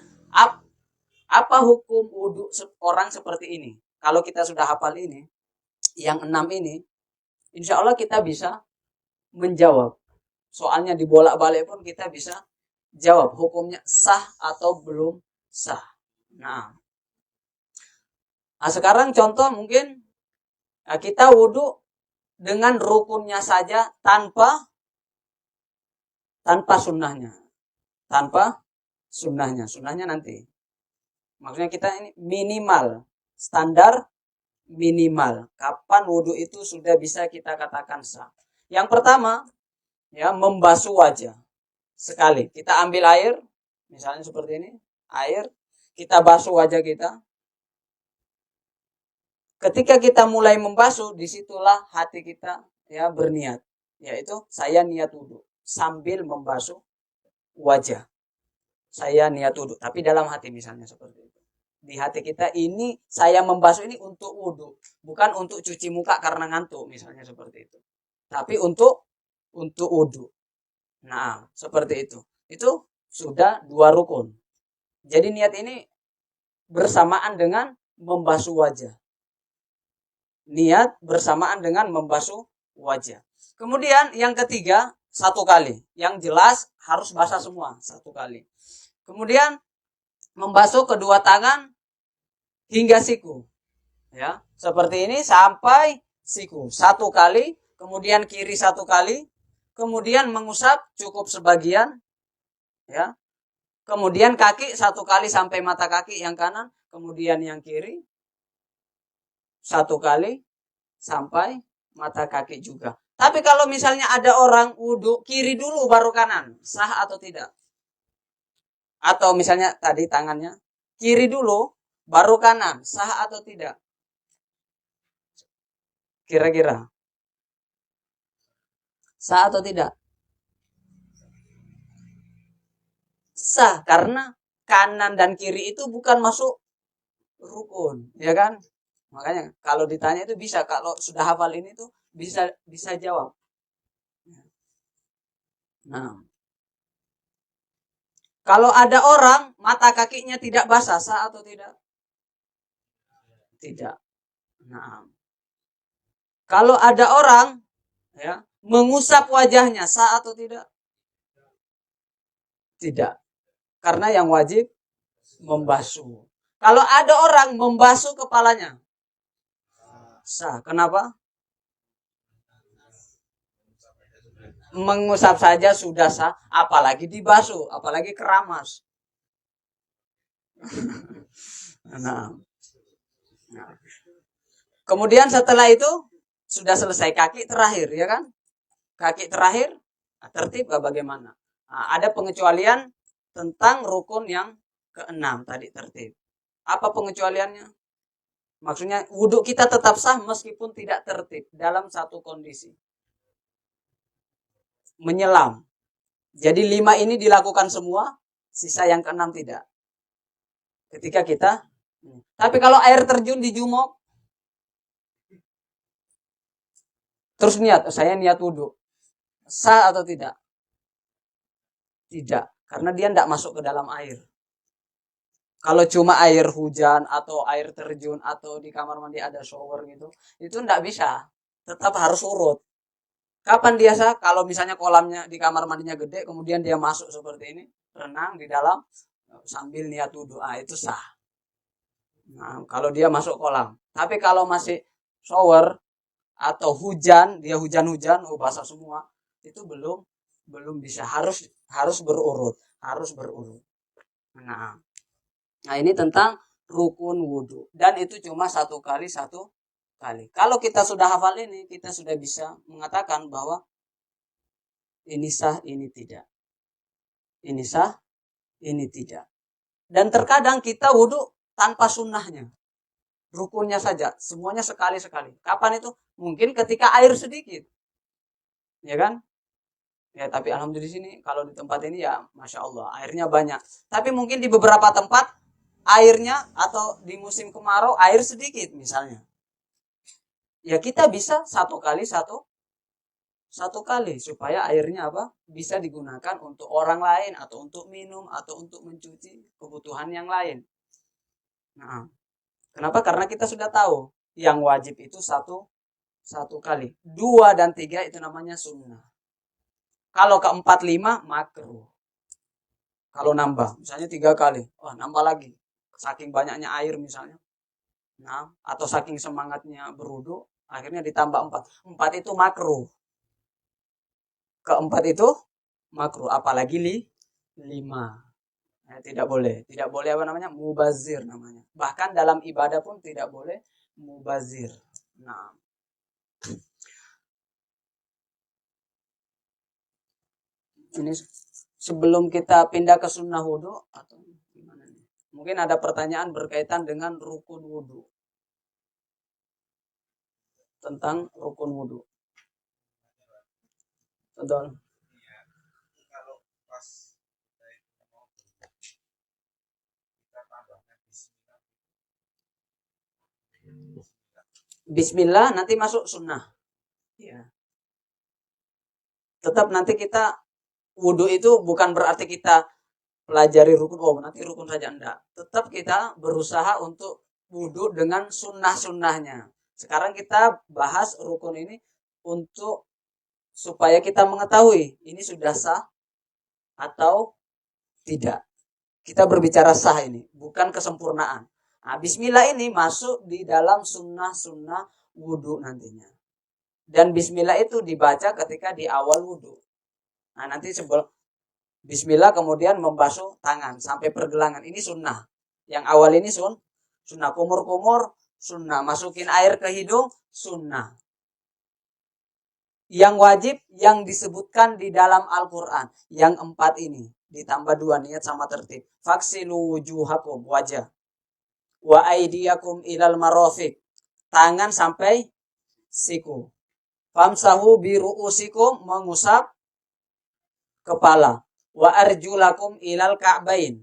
Speaker 4: apa hukum wudhu orang seperti ini. Kalau kita sudah hafal ini, yang 6 ini, insya Allah kita bisa menjawab. Soalnya dibolak-balik pun kita bisa jawab hukumnya sah atau belum sah. Nah sekarang contoh mungkin kita wudhu dengan rukunnya saja tanpa sunnahnya. Tanpa sunnahnya. Sunnahnya nanti. Maksudnya kita ini minimal. Standar minimal. Kapan wudhu itu sudah bisa kita katakan sah. Yang pertama, ya membasuh wajah. Sekali. Kita ambil air. Misalnya seperti ini. Air. Kita basuh wajah kita. Ketika kita mulai membasuh, disitulah hati kita ya berniat. Yaitu saya niat wudhu. Sambil membasuh wajah. Saya niat wudhu. Tapi dalam hati misalnya seperti itu. Di hati kita ini, saya membasuh ini untuk wudhu. Bukan untuk cuci muka karena ngantuk. Misalnya seperti itu. Tapi untuk wudhu. Nah, seperti itu. Itu sudah 2 rukun. Jadi niat ini bersamaan dengan membasuh wajah. Niat bersamaan dengan membasuh wajah. Kemudian yang ketiga, 1 kali. Yang jelas harus basah semua, 1 kali. Kemudian membasuh kedua tangan hingga siku. Ya, seperti ini sampai siku. 1 kali, kemudian kiri 1 kali, kemudian mengusap cukup sebagian. Ya. Kemudian kaki 1 kali sampai mata kaki yang kanan, kemudian yang kiri 1 kali sampai mata kaki juga. Tapi kalau misalnya ada orang wudhu kiri dulu baru kanan, sah atau tidak? Atau misalnya tadi tangannya kiri dulu baru kanan, sah atau tidak? Kira-kira sah atau tidak? Sah, karena kanan dan kiri itu bukan masuk rukun, ya kan? Makanya kalau ditanya itu bisa, kalau sudah hafal ini tuh bisa jawab. Nah, kalau ada orang mata kakinya tidak basah, sah atau tidak? Tidak. Nah, kalau ada orang ya mengusap wajahnya, sah atau tidak? Tidak. Karena yang wajib membasuh. Kalau ada orang membasuh kepalanya, sah. Kenapa? Mengusap saja sudah sah, apalagi dibasuh, apalagi keramas. Nah. Kemudian setelah itu sudah selesai kaki terakhir, ya kan? Kaki terakhir tertib bagaimana? Nah, ada pengecualian tentang rukun yang ke-6 tadi tertib. Apa pengecualiannya? Maksudnya wudhu kita tetap sah meskipun tidak tertib dalam satu kondisi. Menyelam. Jadi 5 ini dilakukan semua, sisa yang ke-6 tidak. Ketika kita, tapi kalau air terjun di Jumok, Terus saya niat wudhu. Sah atau tidak? Tidak, karena dia tidak masuk ke dalam air. Kalau cuma air hujan atau air terjun atau di kamar mandi ada shower gitu, itu tidak bisa. Tetap harus urut. Kapan dia sah? Kalau misalnya kolamnya di kamar mandinya gede, kemudian dia masuk seperti ini, renang di dalam sambil niat wudhu, itu sah. Nah, kalau dia masuk kolam. Tapi kalau masih shower atau hujan, dia hujan-hujan, basah semua, itu belum bisa. Harus berurut, Nah, ini tentang rukun wudhu. Dan itu cuma satu kali. Kalau kita sudah hafal ini, kita sudah bisa mengatakan bahwa ini sah, ini tidak. Ini sah, ini tidak. Dan terkadang kita wudhu tanpa sunnahnya. Rukunnya saja. Semuanya sekali-sekali. Kapan itu? Mungkin ketika air sedikit. Ya kan? Ya, tapi alhamdulillah di sini, kalau di tempat ini ya Masya Allah, airnya banyak. Tapi mungkin di beberapa tempat, airnya atau di musim kemarau air sedikit misalnya, ya kita bisa satu kali supaya airnya bisa digunakan untuk orang lain atau untuk minum atau untuk mencuci kebutuhan yang lain. Nah, kenapa? Karena kita sudah tahu yang wajib itu satu kali, 2 dan 3 itu namanya sunnah. Kalau ke 4, 5 makruh. Kalau nambah misalnya 3 kali, nambah lagi. Saking banyaknya air misalnya. Nah, atau saking semangatnya berwudu, akhirnya ditambah 4. 4 itu makruh. Keempat itu makruh, apalagi 5. Nah, tidak boleh mubazir namanya. Bahkan dalam ibadah pun tidak boleh mubazir. Nah, ini sebelum kita pindah ke sunnah wudu atau gimana nih? Mungkin ada pertanyaan berkaitan dengan rukun wudu. Tentang rukun wudu. Betul. Bismillah nanti masuk sunnah. Ya. Tetap nanti kita wudu itu bukan berarti kita pelajari rukun, nanti rukun saja, enggak. Tetap kita berusaha untuk wudu dengan sunnah-sunnahnya. Sekarang kita bahas rukun ini untuk supaya kita mengetahui ini sudah sah atau tidak. Kita berbicara sah ini, bukan kesempurnaan. Nah, bismillah ini masuk di dalam sunnah-sunnah wudu nantinya. Dan bismillah itu dibaca ketika di awal wudu. Nah, nanti sebelum bismillah kemudian membasuh tangan sampai pergelangan. Ini sunnah. Yang awal ini sunnah. Kumur-kumur sunnah. Masukin air ke hidung sunnah. Yang wajib yang disebutkan di dalam Al-Quran. Yang 4 ini. Ditambah 2 niat sama tertib. Faksilu wujuhakum, wajah. Wa aidiyakum ilal marafiq. Tangan sampai siku. Famsahu biru'usikum, mengusap kepala. Wa arjulakum ilal ka'bain.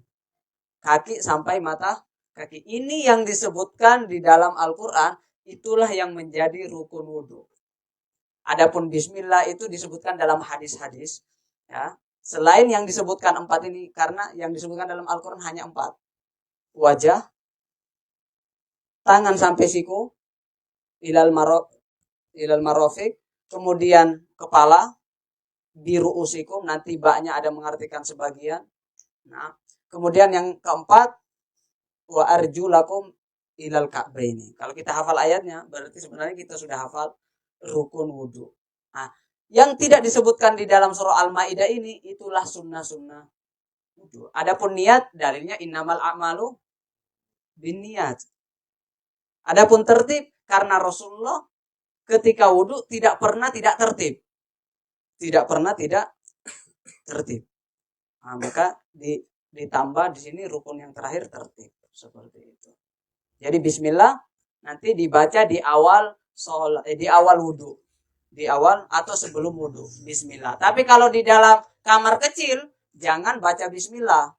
Speaker 4: Kaki sampai mata kaki. Ini yang disebutkan di dalam Al-Quran. Itulah yang menjadi rukun wudu. Adapun bismillah itu disebutkan dalam hadis-hadis. Ya. Selain yang disebutkan 4 ini. Karena yang disebutkan dalam Al-Quran hanya 4. Wajah. Tangan sampai siku. Ilal marafiq. Kemudian kepala. Biru usikum, nanti baknya ada mengartikan sebagian. Nah, kemudian yang keempat, wa arjulakum ilal ka'baini. Kalau kita hafal ayatnya, berarti sebenarnya kita sudah hafal rukun wudu. Nah, yang tidak disebutkan di dalam surah Al-Maidah ini, itulah sunnah-sunnah wudu. Adapun niat, dalilnya innamal a'malu binniyat. Adapun tertib, karena Rasulullah ketika wudu tidak pernah tidak tertib. Tidak pernah tidak tertib. Nah, maka ditambah di sini rukun yang terakhir tertib, seperti itu. Jadi bismillah nanti dibaca di awal di awal wudu, di awal atau sebelum wudu bismillah. Tapi kalau di dalam kamar kecil jangan baca bismillah.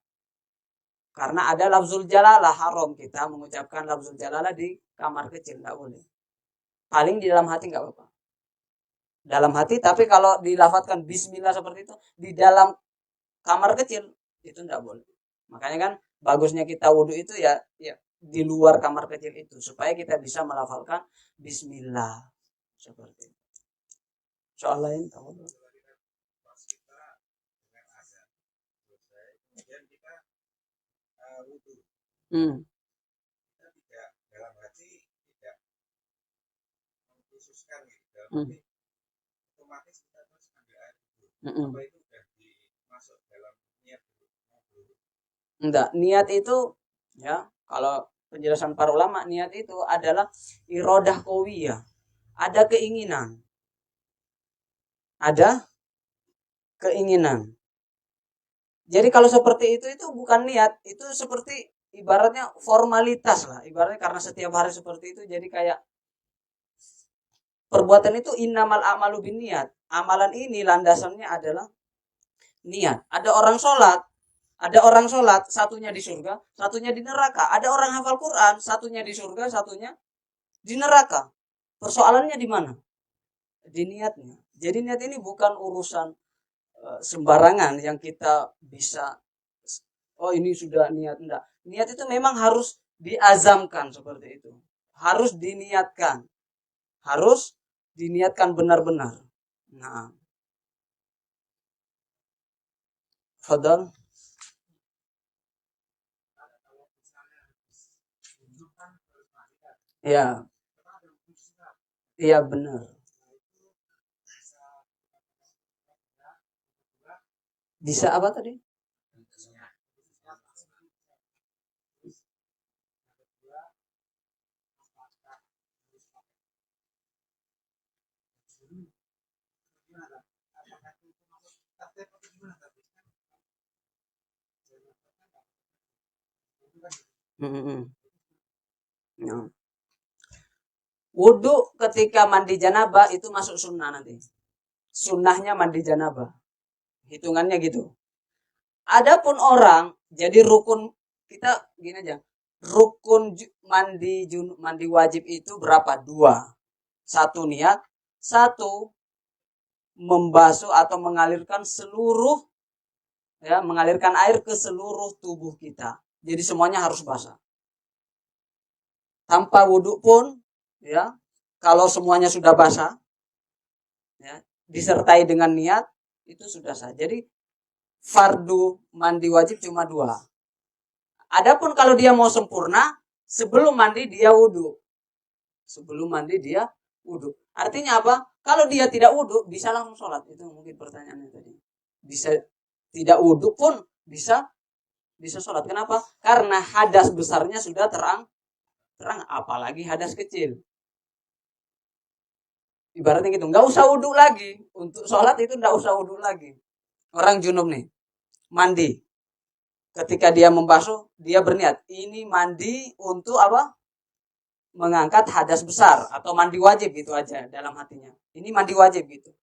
Speaker 4: Karena ada lafzul jalalah, haram kita mengucapkan lafzul jalalah di kamar kecil, enggak boleh. Paling di dalam hati enggak apa-apa. dalam hati, tapi kalau dilafadzkan bismillah seperti itu di dalam kamar kecil itu tidak boleh. Makanya kan bagusnya kita wudhu itu ya di luar kamar kecil itu supaya kita bisa melafalkan bismillah seperti itu. Soal lain tahu? Hmm. Hmm. Hmm. Enggak, niat itu ya, kalau penjelasan para ulama, niat itu adalah irodah qawiyah. Ada keinginan. Ada keinginan. Jadi kalau seperti itu bukan niat, itu seperti ibaratnya formalitas lah. Ibaratnya karena setiap hari seperti itu jadi kayak perbuatan itu innamal a'malu binniyat. Amalan ini landasannya adalah niat. Ada orang sholat, satunya di surga, satunya di neraka. Ada orang hafal Quran, satunya di surga, satunya di neraka. Persoalannya di mana? Di niatnya. Jadi niat ini bukan urusan sembarangan yang kita bisa, oh ini sudah niat. Enggak. Niat itu memang harus diazamkan seperti itu. Harus diniatkan. Harus diniatkan benar-benar. Nah. Fadal. Ya. Iya benar. Bisa apa tadi? Ya. Wudhu ketika mandi janabah itu masuk sunnah nanti. Sunnahnya mandi janabah. Hitungannya gitu. Adapun orang jadi rukun, kita gini aja. Rukun mandi wajib itu berapa? 2. 1 niat, 1 membasuh atau mengalirkan mengalirkan air ke seluruh tubuh kita. Jadi semuanya harus basah. Tanpa wudhu pun ya, kalau semuanya sudah basah ya, disertai dengan niat itu sudah sah. Jadi fardu mandi wajib cuma 2. Adapun kalau dia mau sempurna, sebelum mandi dia wudhu. Artinya apa? Kalau dia tidak wudhu bisa langsung sholat. Itu mungkin pertanyaannya tadi. Bisa tidak wudhu pun bisa sholat. Kenapa? Karena hadas besarnya sudah terang, apalagi hadas kecil. Ibaratnya gitu, nggak usah wudhu lagi. Untuk sholat itu nggak usah wudhu lagi. Orang junub nih, mandi. Ketika dia membasuh, dia berniat, ini mandi untuk apa? Mengangkat hadas besar atau mandi wajib gitu aja dalam hatinya. Ini mandi wajib gitu.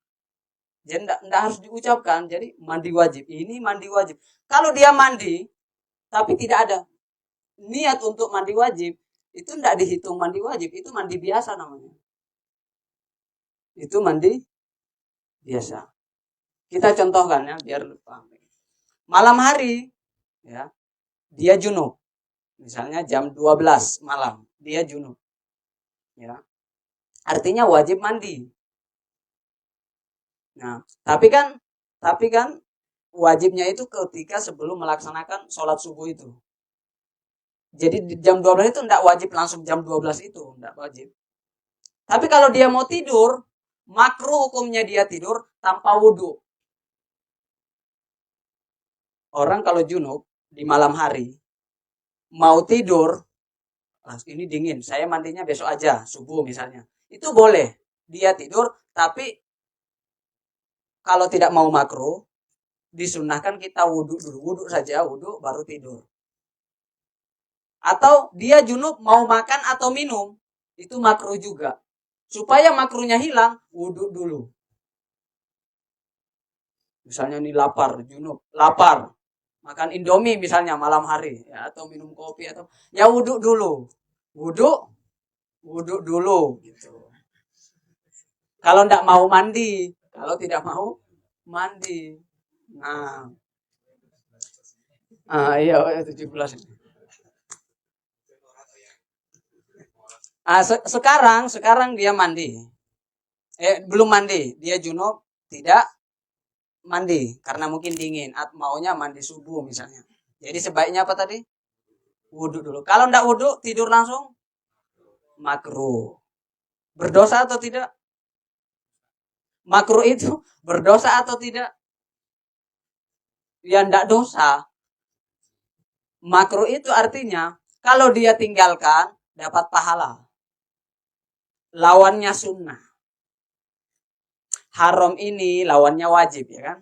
Speaker 4: Jadi enggak harus diucapkan. Jadi mandi wajib. Ini mandi wajib. Kalau dia mandi tapi tidak ada niat untuk mandi wajib, itu enggak dihitung mandi wajib, itu mandi biasa namanya. Itu mandi biasa. Kita contohkan ya biar paham. Malam hari ya, dia junub. Misalnya jam 12 malam, dia junub. Ya. Artinya wajib mandi. Nah, tapi kan wajibnya itu ketika sebelum melaksanakan sholat subuh itu. Jadi di jam 12 itu enggak wajib langsung jam 12 itu, enggak wajib. Tapi kalau dia mau tidur, makruh hukumnya dia tidur tanpa wudhu. Orang kalau junub di malam hari mau tidur, ini dingin, saya mandinya besok aja, subuh misalnya. Itu boleh, dia tidur, tapi kalau tidak mau makruh, disunahkan kita wudhu dulu. Wudhu saja, wudhu baru tidur. Atau dia junub mau makan atau minum, itu makruh juga. Supaya makruhnya hilang, wudhu dulu. Misalnya ini lapar, junub, lapar. Makan Indomie misalnya malam hari, ya, atau minum kopi atau ya wudhu dulu. Wudhu dulu gitu. Kalau tidak mau mandi, kalau tidak mau mandi. Nah, iya 17. Sekarang dia mandi. Belum mandi, dia junub, tidak mandi karena mungkin dingin, maunya mandi subuh misalnya. Jadi sebaiknya apa tadi? Wudhu dulu. Kalau tidak wudhu, tidur langsung makruh. Berdosa atau tidak? Makruh itu berdosa atau tidak? Ya tidak dosa. Makruh itu artinya kalau dia tinggalkan dapat pahala. Lawannya sunnah. Haram ini lawannya wajib, ya kan?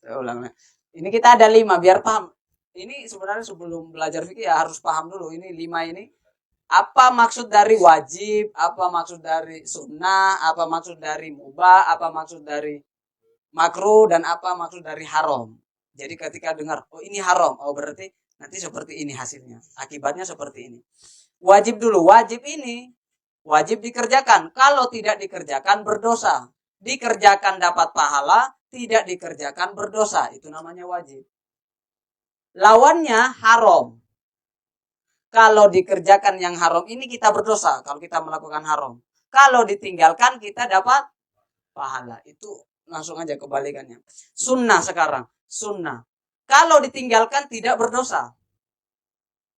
Speaker 4: Saya ulang. Ini kita ada 5 biar paham. Ini sebenarnya sebelum belajar fikih ya harus paham dulu. Ini 5 ini. Apa maksud dari wajib? Apa maksud dari sunnah? Apa maksud dari mubah? Apa maksud dari makruh? Dan apa maksud dari haram? Jadi ketika dengar, oh ini haram. Oh berarti nanti seperti ini hasilnya. Akibatnya seperti ini. Wajib dulu. Wajib ini wajib dikerjakan. Kalau tidak dikerjakan berdosa. Dikerjakan dapat pahala. Tidak dikerjakan berdosa. Itu namanya wajib. Lawannya haram. Kalau dikerjakan yang haram ini kita berdosa. Kalau kita melakukan haram. Kalau ditinggalkan kita dapat pahala. Itu langsung aja kebalikannya. Sunnah sekarang. Sunnah. Kalau ditinggalkan tidak berdosa.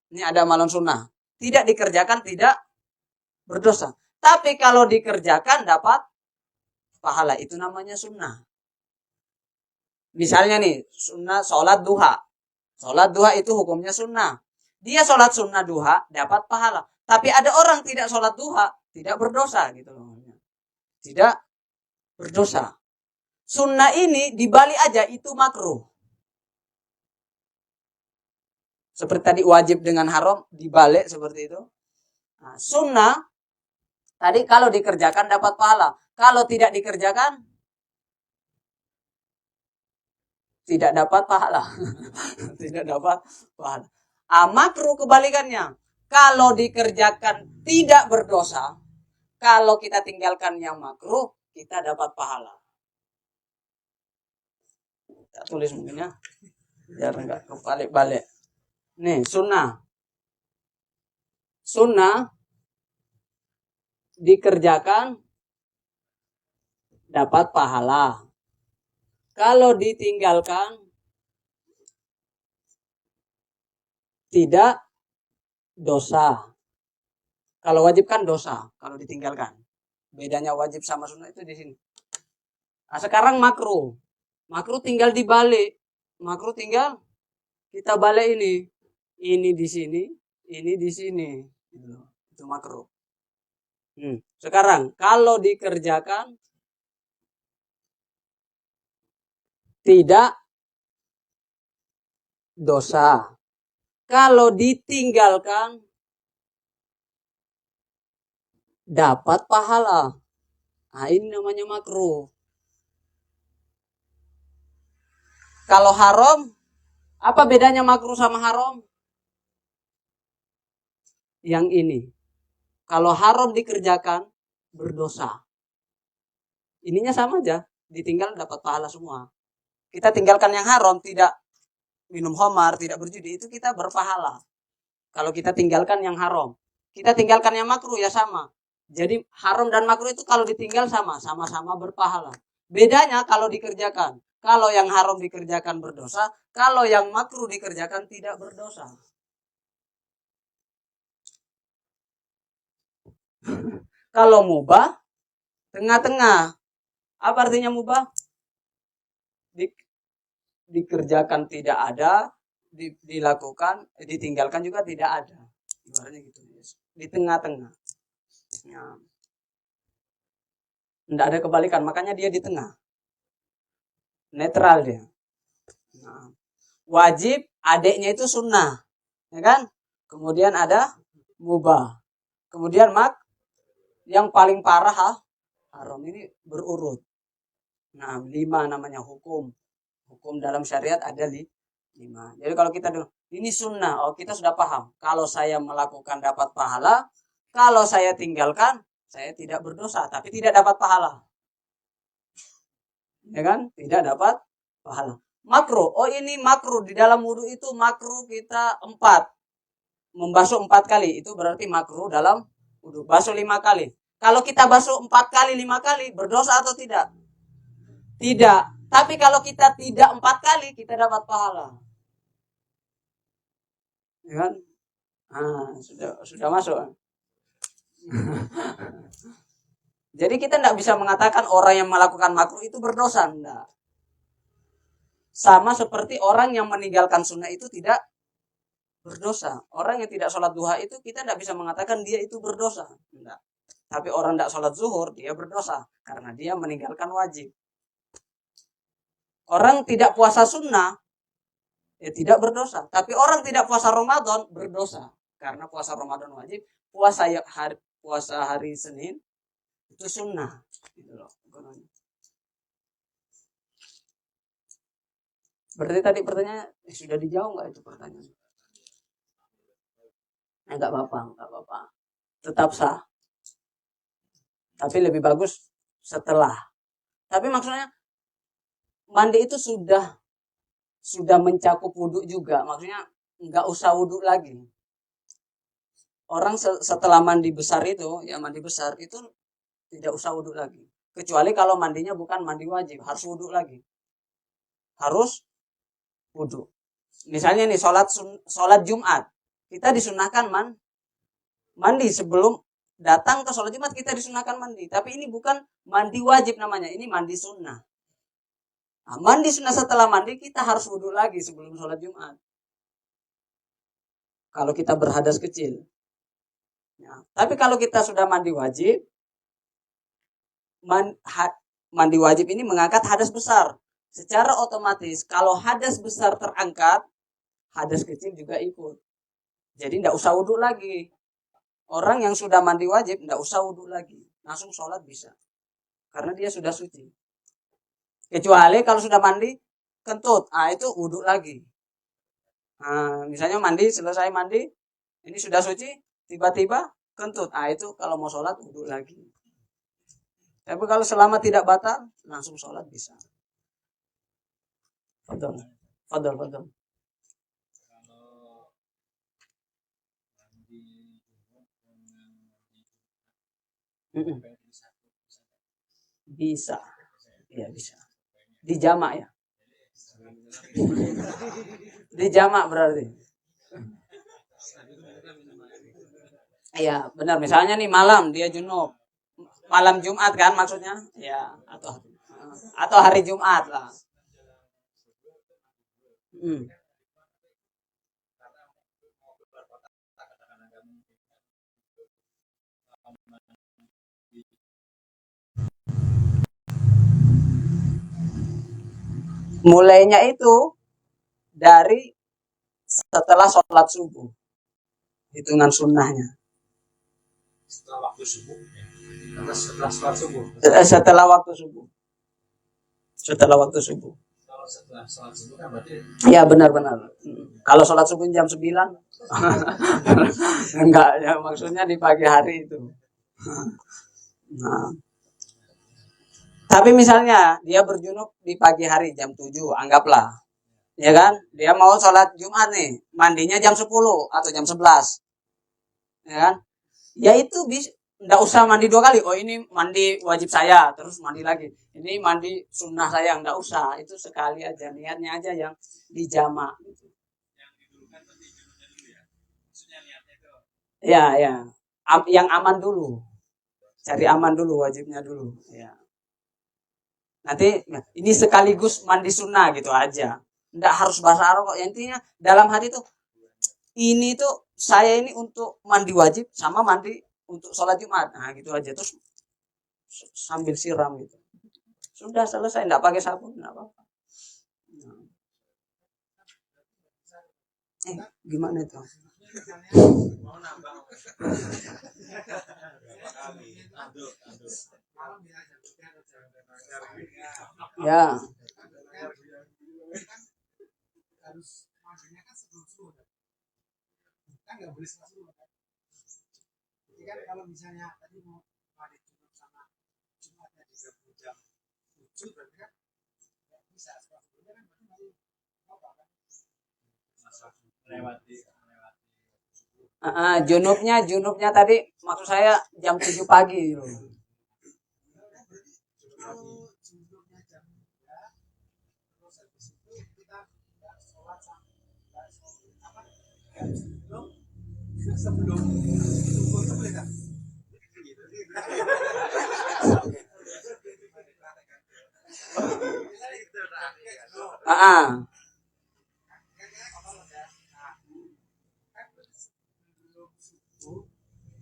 Speaker 4: Ini ada amalan sunnah. Tidak dikerjakan tidak berdosa. Tapi kalau dikerjakan dapat pahala. Itu namanya sunnah. Misalnya nih, sunnah sholat duha. Sholat duha itu hukumnya sunnah. Dia sholat sunnah duha dapat pahala. Tapi ada orang tidak sholat duha tidak berdosa gitu loh. Tidak berdosa. Sunnah ini dibalik aja itu makruh. Seperti tadi wajib dengan haram dibalik seperti itu. Nah, sunnah tadi kalau dikerjakan dapat pahala. Kalau tidak dikerjakan tidak dapat pahala. Tidak dapat pahala. Makruh kebalikannya. Kalau dikerjakan tidak berdosa. Kalau kita tinggalkan yang makruh, kita dapat pahala. Kita tulis mungkin ya. Biar enggak kebalik-balik. Nih, sunnah. Sunnah dikerjakan dapat pahala. Kalau ditinggalkan tidak dosa. Kalau wajib kan dosa, kalau ditinggalkan. Bedanya wajib sama sunnah itu di sini. Nah, sekarang makruh. Makruh tinggal dibalik. Makruh tinggal kita balik ini. Ini di sini, ini di sini. Itu makruh. Sekarang kalau dikerjakan tidak dosa. Kalau ditinggalkan dapat pahala. Nah, ini namanya makruh. Kalau haram, apa bedanya makruh sama haram? Yang ini. Kalau haram dikerjakan berdosa. Ininya sama aja, ditinggal dapat pahala semua. Kita tinggalkan yang haram, tidak minum khamar, tidak berjudi, itu kita berpahala. Kalau kita tinggalkan yang haram, kita tinggalkan yang makruh ya sama. Jadi haram dan makruh itu kalau ditinggal sama-sama berpahala. Bedanya kalau dikerjakan. Kalau yang haram dikerjakan berdosa, kalau yang makruh dikerjakan tidak berdosa. Kalau mubah, tengah-tengah. Apa artinya mubah? Dikerjakan tidak ada, dilakukan, ditinggalkan juga tidak ada. Ibaratnya gitu. Di tengah-tengah. Ya. Tidak ada kebalikan, makanya dia di tengah. Netral dia. Nah, wajib, adiknya itu sunnah. Ya kan? Kemudian ada mubah. Kemudian yang paling parah haram ini berurut. Nah, 5 namanya hukum. Hukum dalam syariat ada 5. Jadi kalau kita dengar, ini sunnah, kita sudah paham. Kalau saya melakukan dapat pahala, kalau saya tinggalkan saya tidak berdosa, tapi tidak dapat pahala. Ya kan? Tidak dapat pahala. Makruh. Oh, ini makruh. Di dalam wudhu itu makruh kita 4. Membasuh 4 kali. Itu berarti makruh dalam wudhu. Basuh 5 kali. Kalau kita basuh 4 kali, 5 kali, berdosa atau tidak? Tidak. Tapi kalau kita tidak 4 kali, kita dapat pahala. Ya kan? Sudah masuk. Jadi kita tidak bisa mengatakan orang yang melakukan makruh itu berdosa. Tidak. Sama seperti orang yang meninggalkan sunnah itu tidak berdosa. Orang yang tidak sholat duha itu kita tidak bisa mengatakan dia itu berdosa. Tidak. Tapi orang tidak sholat zuhur, dia berdosa. Karena dia meninggalkan wajib. Orang tidak puasa sunnah, ya tidak berdosa. Tapi orang tidak puasa Ramadan, berdosa. Karena puasa Ramadan wajib. Puasa hari Senin, itu sunnah. Gitu loh. Berarti tadi pertanyaan sudah dijawab nggak itu pertanyaan? Nggak apa-apa. Tetap sah. Tapi lebih bagus setelah. Tapi maksudnya mandi itu sudah mencakup wudhu juga. Maksudnya nggak usah wudhu lagi. Orang setelah mandi besar itu tidak usah wudhu lagi. Kecuali kalau mandinya bukan mandi wajib, harus wudhu lagi. Harus wudhu. Misalnya nih sholat Jumat, kita disunahkan mandi sebelum datang ke sholat Jumat, kita disunahkan mandi. Tapi ini bukan mandi wajib namanya, ini mandi sunnah. Nah, mandi sunnah setelah mandi kita harus wudhu lagi sebelum sholat Jumat. Kalau kita berhadas kecil. Ya. Tapi kalau kita sudah mandi wajib, mandi wajib ini mengangkat hadas besar. Secara otomatis kalau hadas besar terangkat, hadas kecil juga ikut. Jadi tidak usah wudhu lagi. Orang yang sudah mandi wajib tidak usah wudhu lagi. Langsung sholat bisa. Karena dia sudah suci. Kecuali kalau sudah mandi kentut, itu wudhu lagi. Misalnya selesai mandi, ini sudah suci, tiba-tiba kentut. Itu kalau mau sholat wudhu lagi. Tapi kalau selama tidak batal, langsung sholat bisa. Fadol. Bisa. Ya bisa. Dijamak ya. Dijamak berarti. Iya, benar. Misalnya nih malam dia junub. Malam Jumat kan maksudnya? Ya, atau hari Jumat lah. Mulainya itu dari setelah sholat subuh. Hitungan sunnahnya.
Speaker 3: Setelah waktu subuh. Setelah sholat subuh.
Speaker 4: Setelah waktu subuh. Setelah waktu subuh.
Speaker 3: Kalau setelah sholat subuh kan berarti.
Speaker 4: Ya benar-benar. Kalau sholat subuh jam 9. Enggak, ya maksudnya di pagi hari itu. Nah. Tapi misalnya dia berjunub di pagi hari jam 7, anggaplah. Ya kan? Dia mau sholat Jumat nih, mandinya jam 10 atau jam 11. Ya kan? Ya itu enggak usah mandi 2 kali. Oh, ini mandi wajib saya, terus mandi lagi. Ini mandi sunnah saya, enggak usah. Itu sekali aja, niatnya aja yang dijamak.
Speaker 3: Yang didulukan berarti junubnya dulu ya. Maksudnya niatnya itu.
Speaker 4: Ya. Yang aman dulu. Cari aman dulu, wajibnya dulu. Ya. Nanti ini sekaligus mandi sunnah gitu aja. Nggak harus bahasa Arab kok. Intinya dalam hati tuh ini tuh saya ini untuk mandi wajib sama mandi untuk sholat Jumat. Nah gitu aja. Terus sambil siram gitu. Sudah selesai. Nggak pakai sabun. Nggak apa-apa. Gimana itu? Ya.
Speaker 5: Harus mandinya kan sebelum subuh kan nggak boleh setelah subuh kan. Jadi kan kalau misalnya tadi mau mandi junub sama Jumatnya digabung jam 7 berarti kan nggak bisa. Sebelumnya kan berarti masih apa kan?
Speaker 3: melewati
Speaker 4: Junubnya tadi maksud saya jam 7 pagi gitu.
Speaker 5: Kalau junubnya jam 3, terus habis itu kita nggak sholat nggak sholat apa? Sebelum subuh itu boleh nggak? Gitu.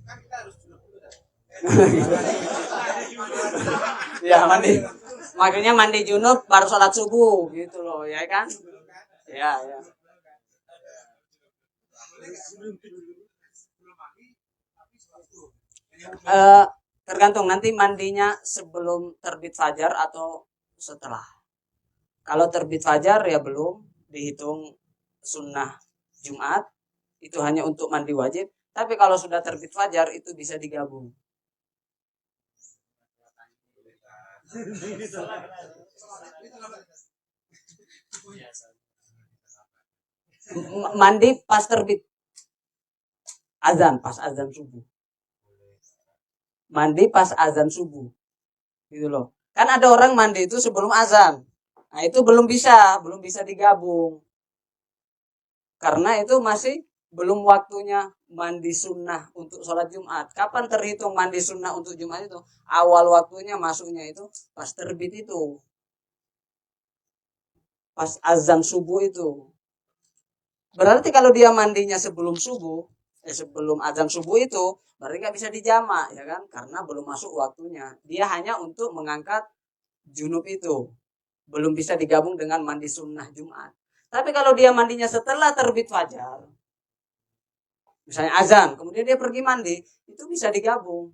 Speaker 5: Kan kita harus junub dulu kan?
Speaker 4: Ya mandi. Makanya mandi junub baru sholat subuh gitu loh, ya kan? Ya. Tergantung nanti mandinya sebelum terbit fajar atau setelah. Kalau terbit fajar ya belum dihitung sunnah Jumat, itu hanya untuk mandi wajib. Tapi kalau sudah terbit fajar itu bisa digabung. Mandi pas terbit azan, pas azan subuh. Mandi pas azan subuh. Gitu loh. Kan ada orang mandi itu sebelum azan. Nah, itu belum bisa digabung. Karena itu masih belum waktunya mandi sunnah untuk sholat Jumat. Kapan terhitung mandi sunnah untuk Jumat itu? Awal waktunya masuknya itu pas terbit itu. Pas azan subuh itu. Berarti kalau dia mandinya sebelum subuh, sebelum azan subuh itu, berarti nggak bisa dijamak, ya kan? Karena belum masuk waktunya. Dia hanya untuk mengangkat junub itu. Belum bisa digabung dengan mandi sunnah Jumat. Tapi kalau dia mandinya setelah terbit fajar, misalnya azan, kemudian dia pergi mandi, itu bisa digabung.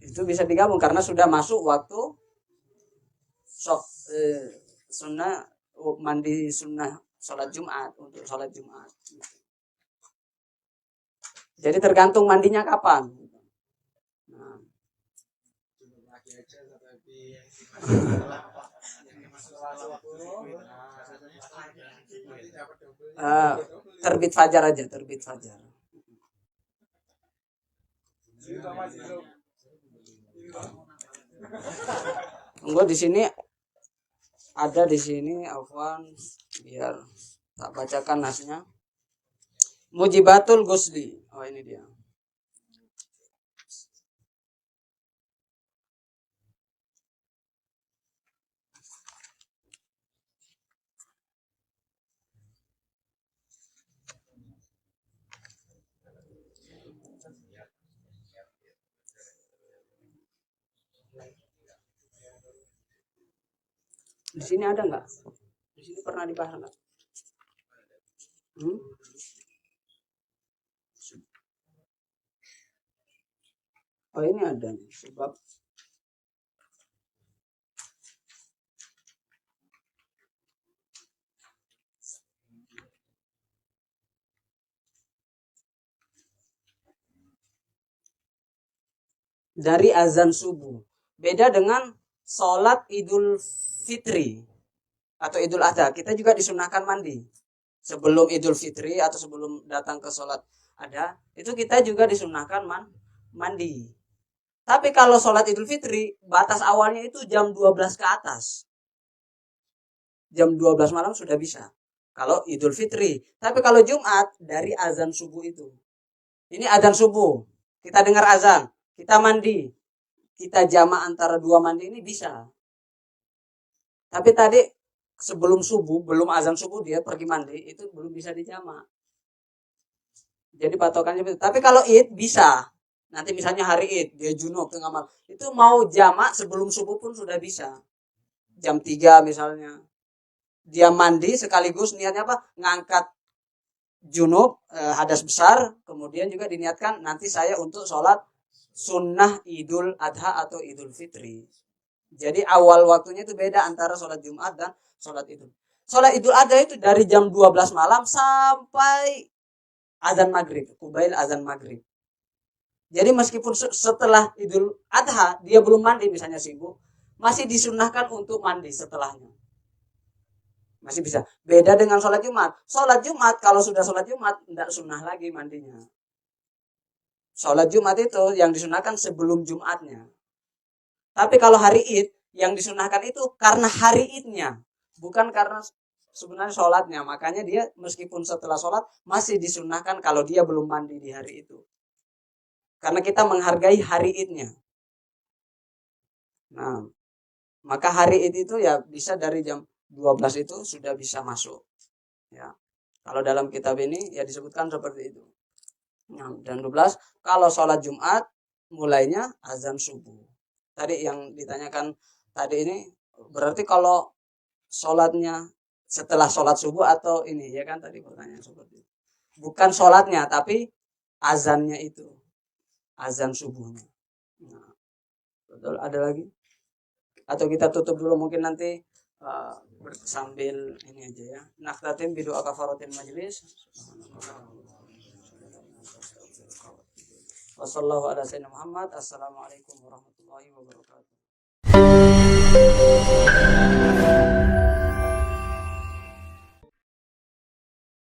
Speaker 4: Itu bisa digabung karena sudah masuk waktu sunnah mandi sunnah sholat Jumat untuk sholat Jumat. Jadi tergantung mandinya kapan. Terbit fajar aja, terbit fajar. Tunggu di sini ada di sini Afwan biar tak bacakan nasnya. Mujibatul Ghusli. Oh ini dia. Di sini ada nggak? Di sini pernah dibahas nggak? Oh ini ada nih, sebab dari azan subuh. Beda dengan sholat Idul Fitri atau Idul Adha. Kita juga disunahkan mandi. Sebelum Idul Fitri atau sebelum datang ke sholat Adha, itu kita juga disunahkan mandi. Tapi kalau sholat Idul Fitri, batas awalnya itu jam 12 ke atas. Jam 12 malam sudah bisa. Kalau Idul Fitri. Tapi kalau Jumat, dari azan subuh itu. Ini azan subuh. Kita dengar azan. Kita mandi. Kita jamak antara dua mandi ini bisa. Tapi tadi sebelum subuh, belum azan subuh dia pergi mandi, itu belum bisa dijamak. Jadi patokannya begitu. Tapi kalau Id bisa. Nanti misalnya hari Id, dia junub tengah malam. Itu mau jamak sebelum subuh pun sudah bisa. Jam 3 misalnya. Dia mandi sekaligus niatnya apa? Ngangkat junub, hadas besar. Kemudian juga diniatkan nanti saya untuk sholat sunnah Idul Adha atau Idul Fitri. Jadi awal waktunya itu beda antara sholat Jumat dan sholat Idul. Sholat Idul Adha itu dari jam 12 malam sampai azan maghrib. Kubail azan maghrib. Jadi meskipun setelah Idul Adha dia belum mandi misalnya sibuk, masih disunahkan untuk mandi setelahnya. Masih bisa. Beda dengan sholat Jumat. Sholat Jumat kalau sudah sholat Jumat tidak sunnah lagi mandinya. Sholat Jumat itu yang disunahkan sebelum Jumatnya. Tapi kalau hari Id yang disunahkan itu karena hari Idnya, bukan karena sebenarnya sholatnya. Makanya dia meskipun setelah sholat masih disunahkan kalau dia belum mandi di hari itu. Karena kita menghargai hari Idnya. Nah, maka hari Id itu ya bisa dari jam 12 itu sudah bisa masuk. Ya. Kalau dalam kitab ini ya disebutkan seperti itu. Nah, dan 12 kalau sholat Jumat mulainya azan subuh. Tadi yang ditanyakan tadi ini berarti kalau sholatnya setelah sholat subuh atau ini ya kan tadi pertanyaan seperti itu. Bukan sholatnya tapi azannya itu. Azan subuhnya. Nah, betul, ada lagi? Atau kita tutup dulu mungkin nanti sambil ini aja ya. Nakhtatim bidu'a kafaratil majlis. Wassallallahu ala sayyidina Muhammad. Assalamualaikum warahmatullahi wabarakatuh.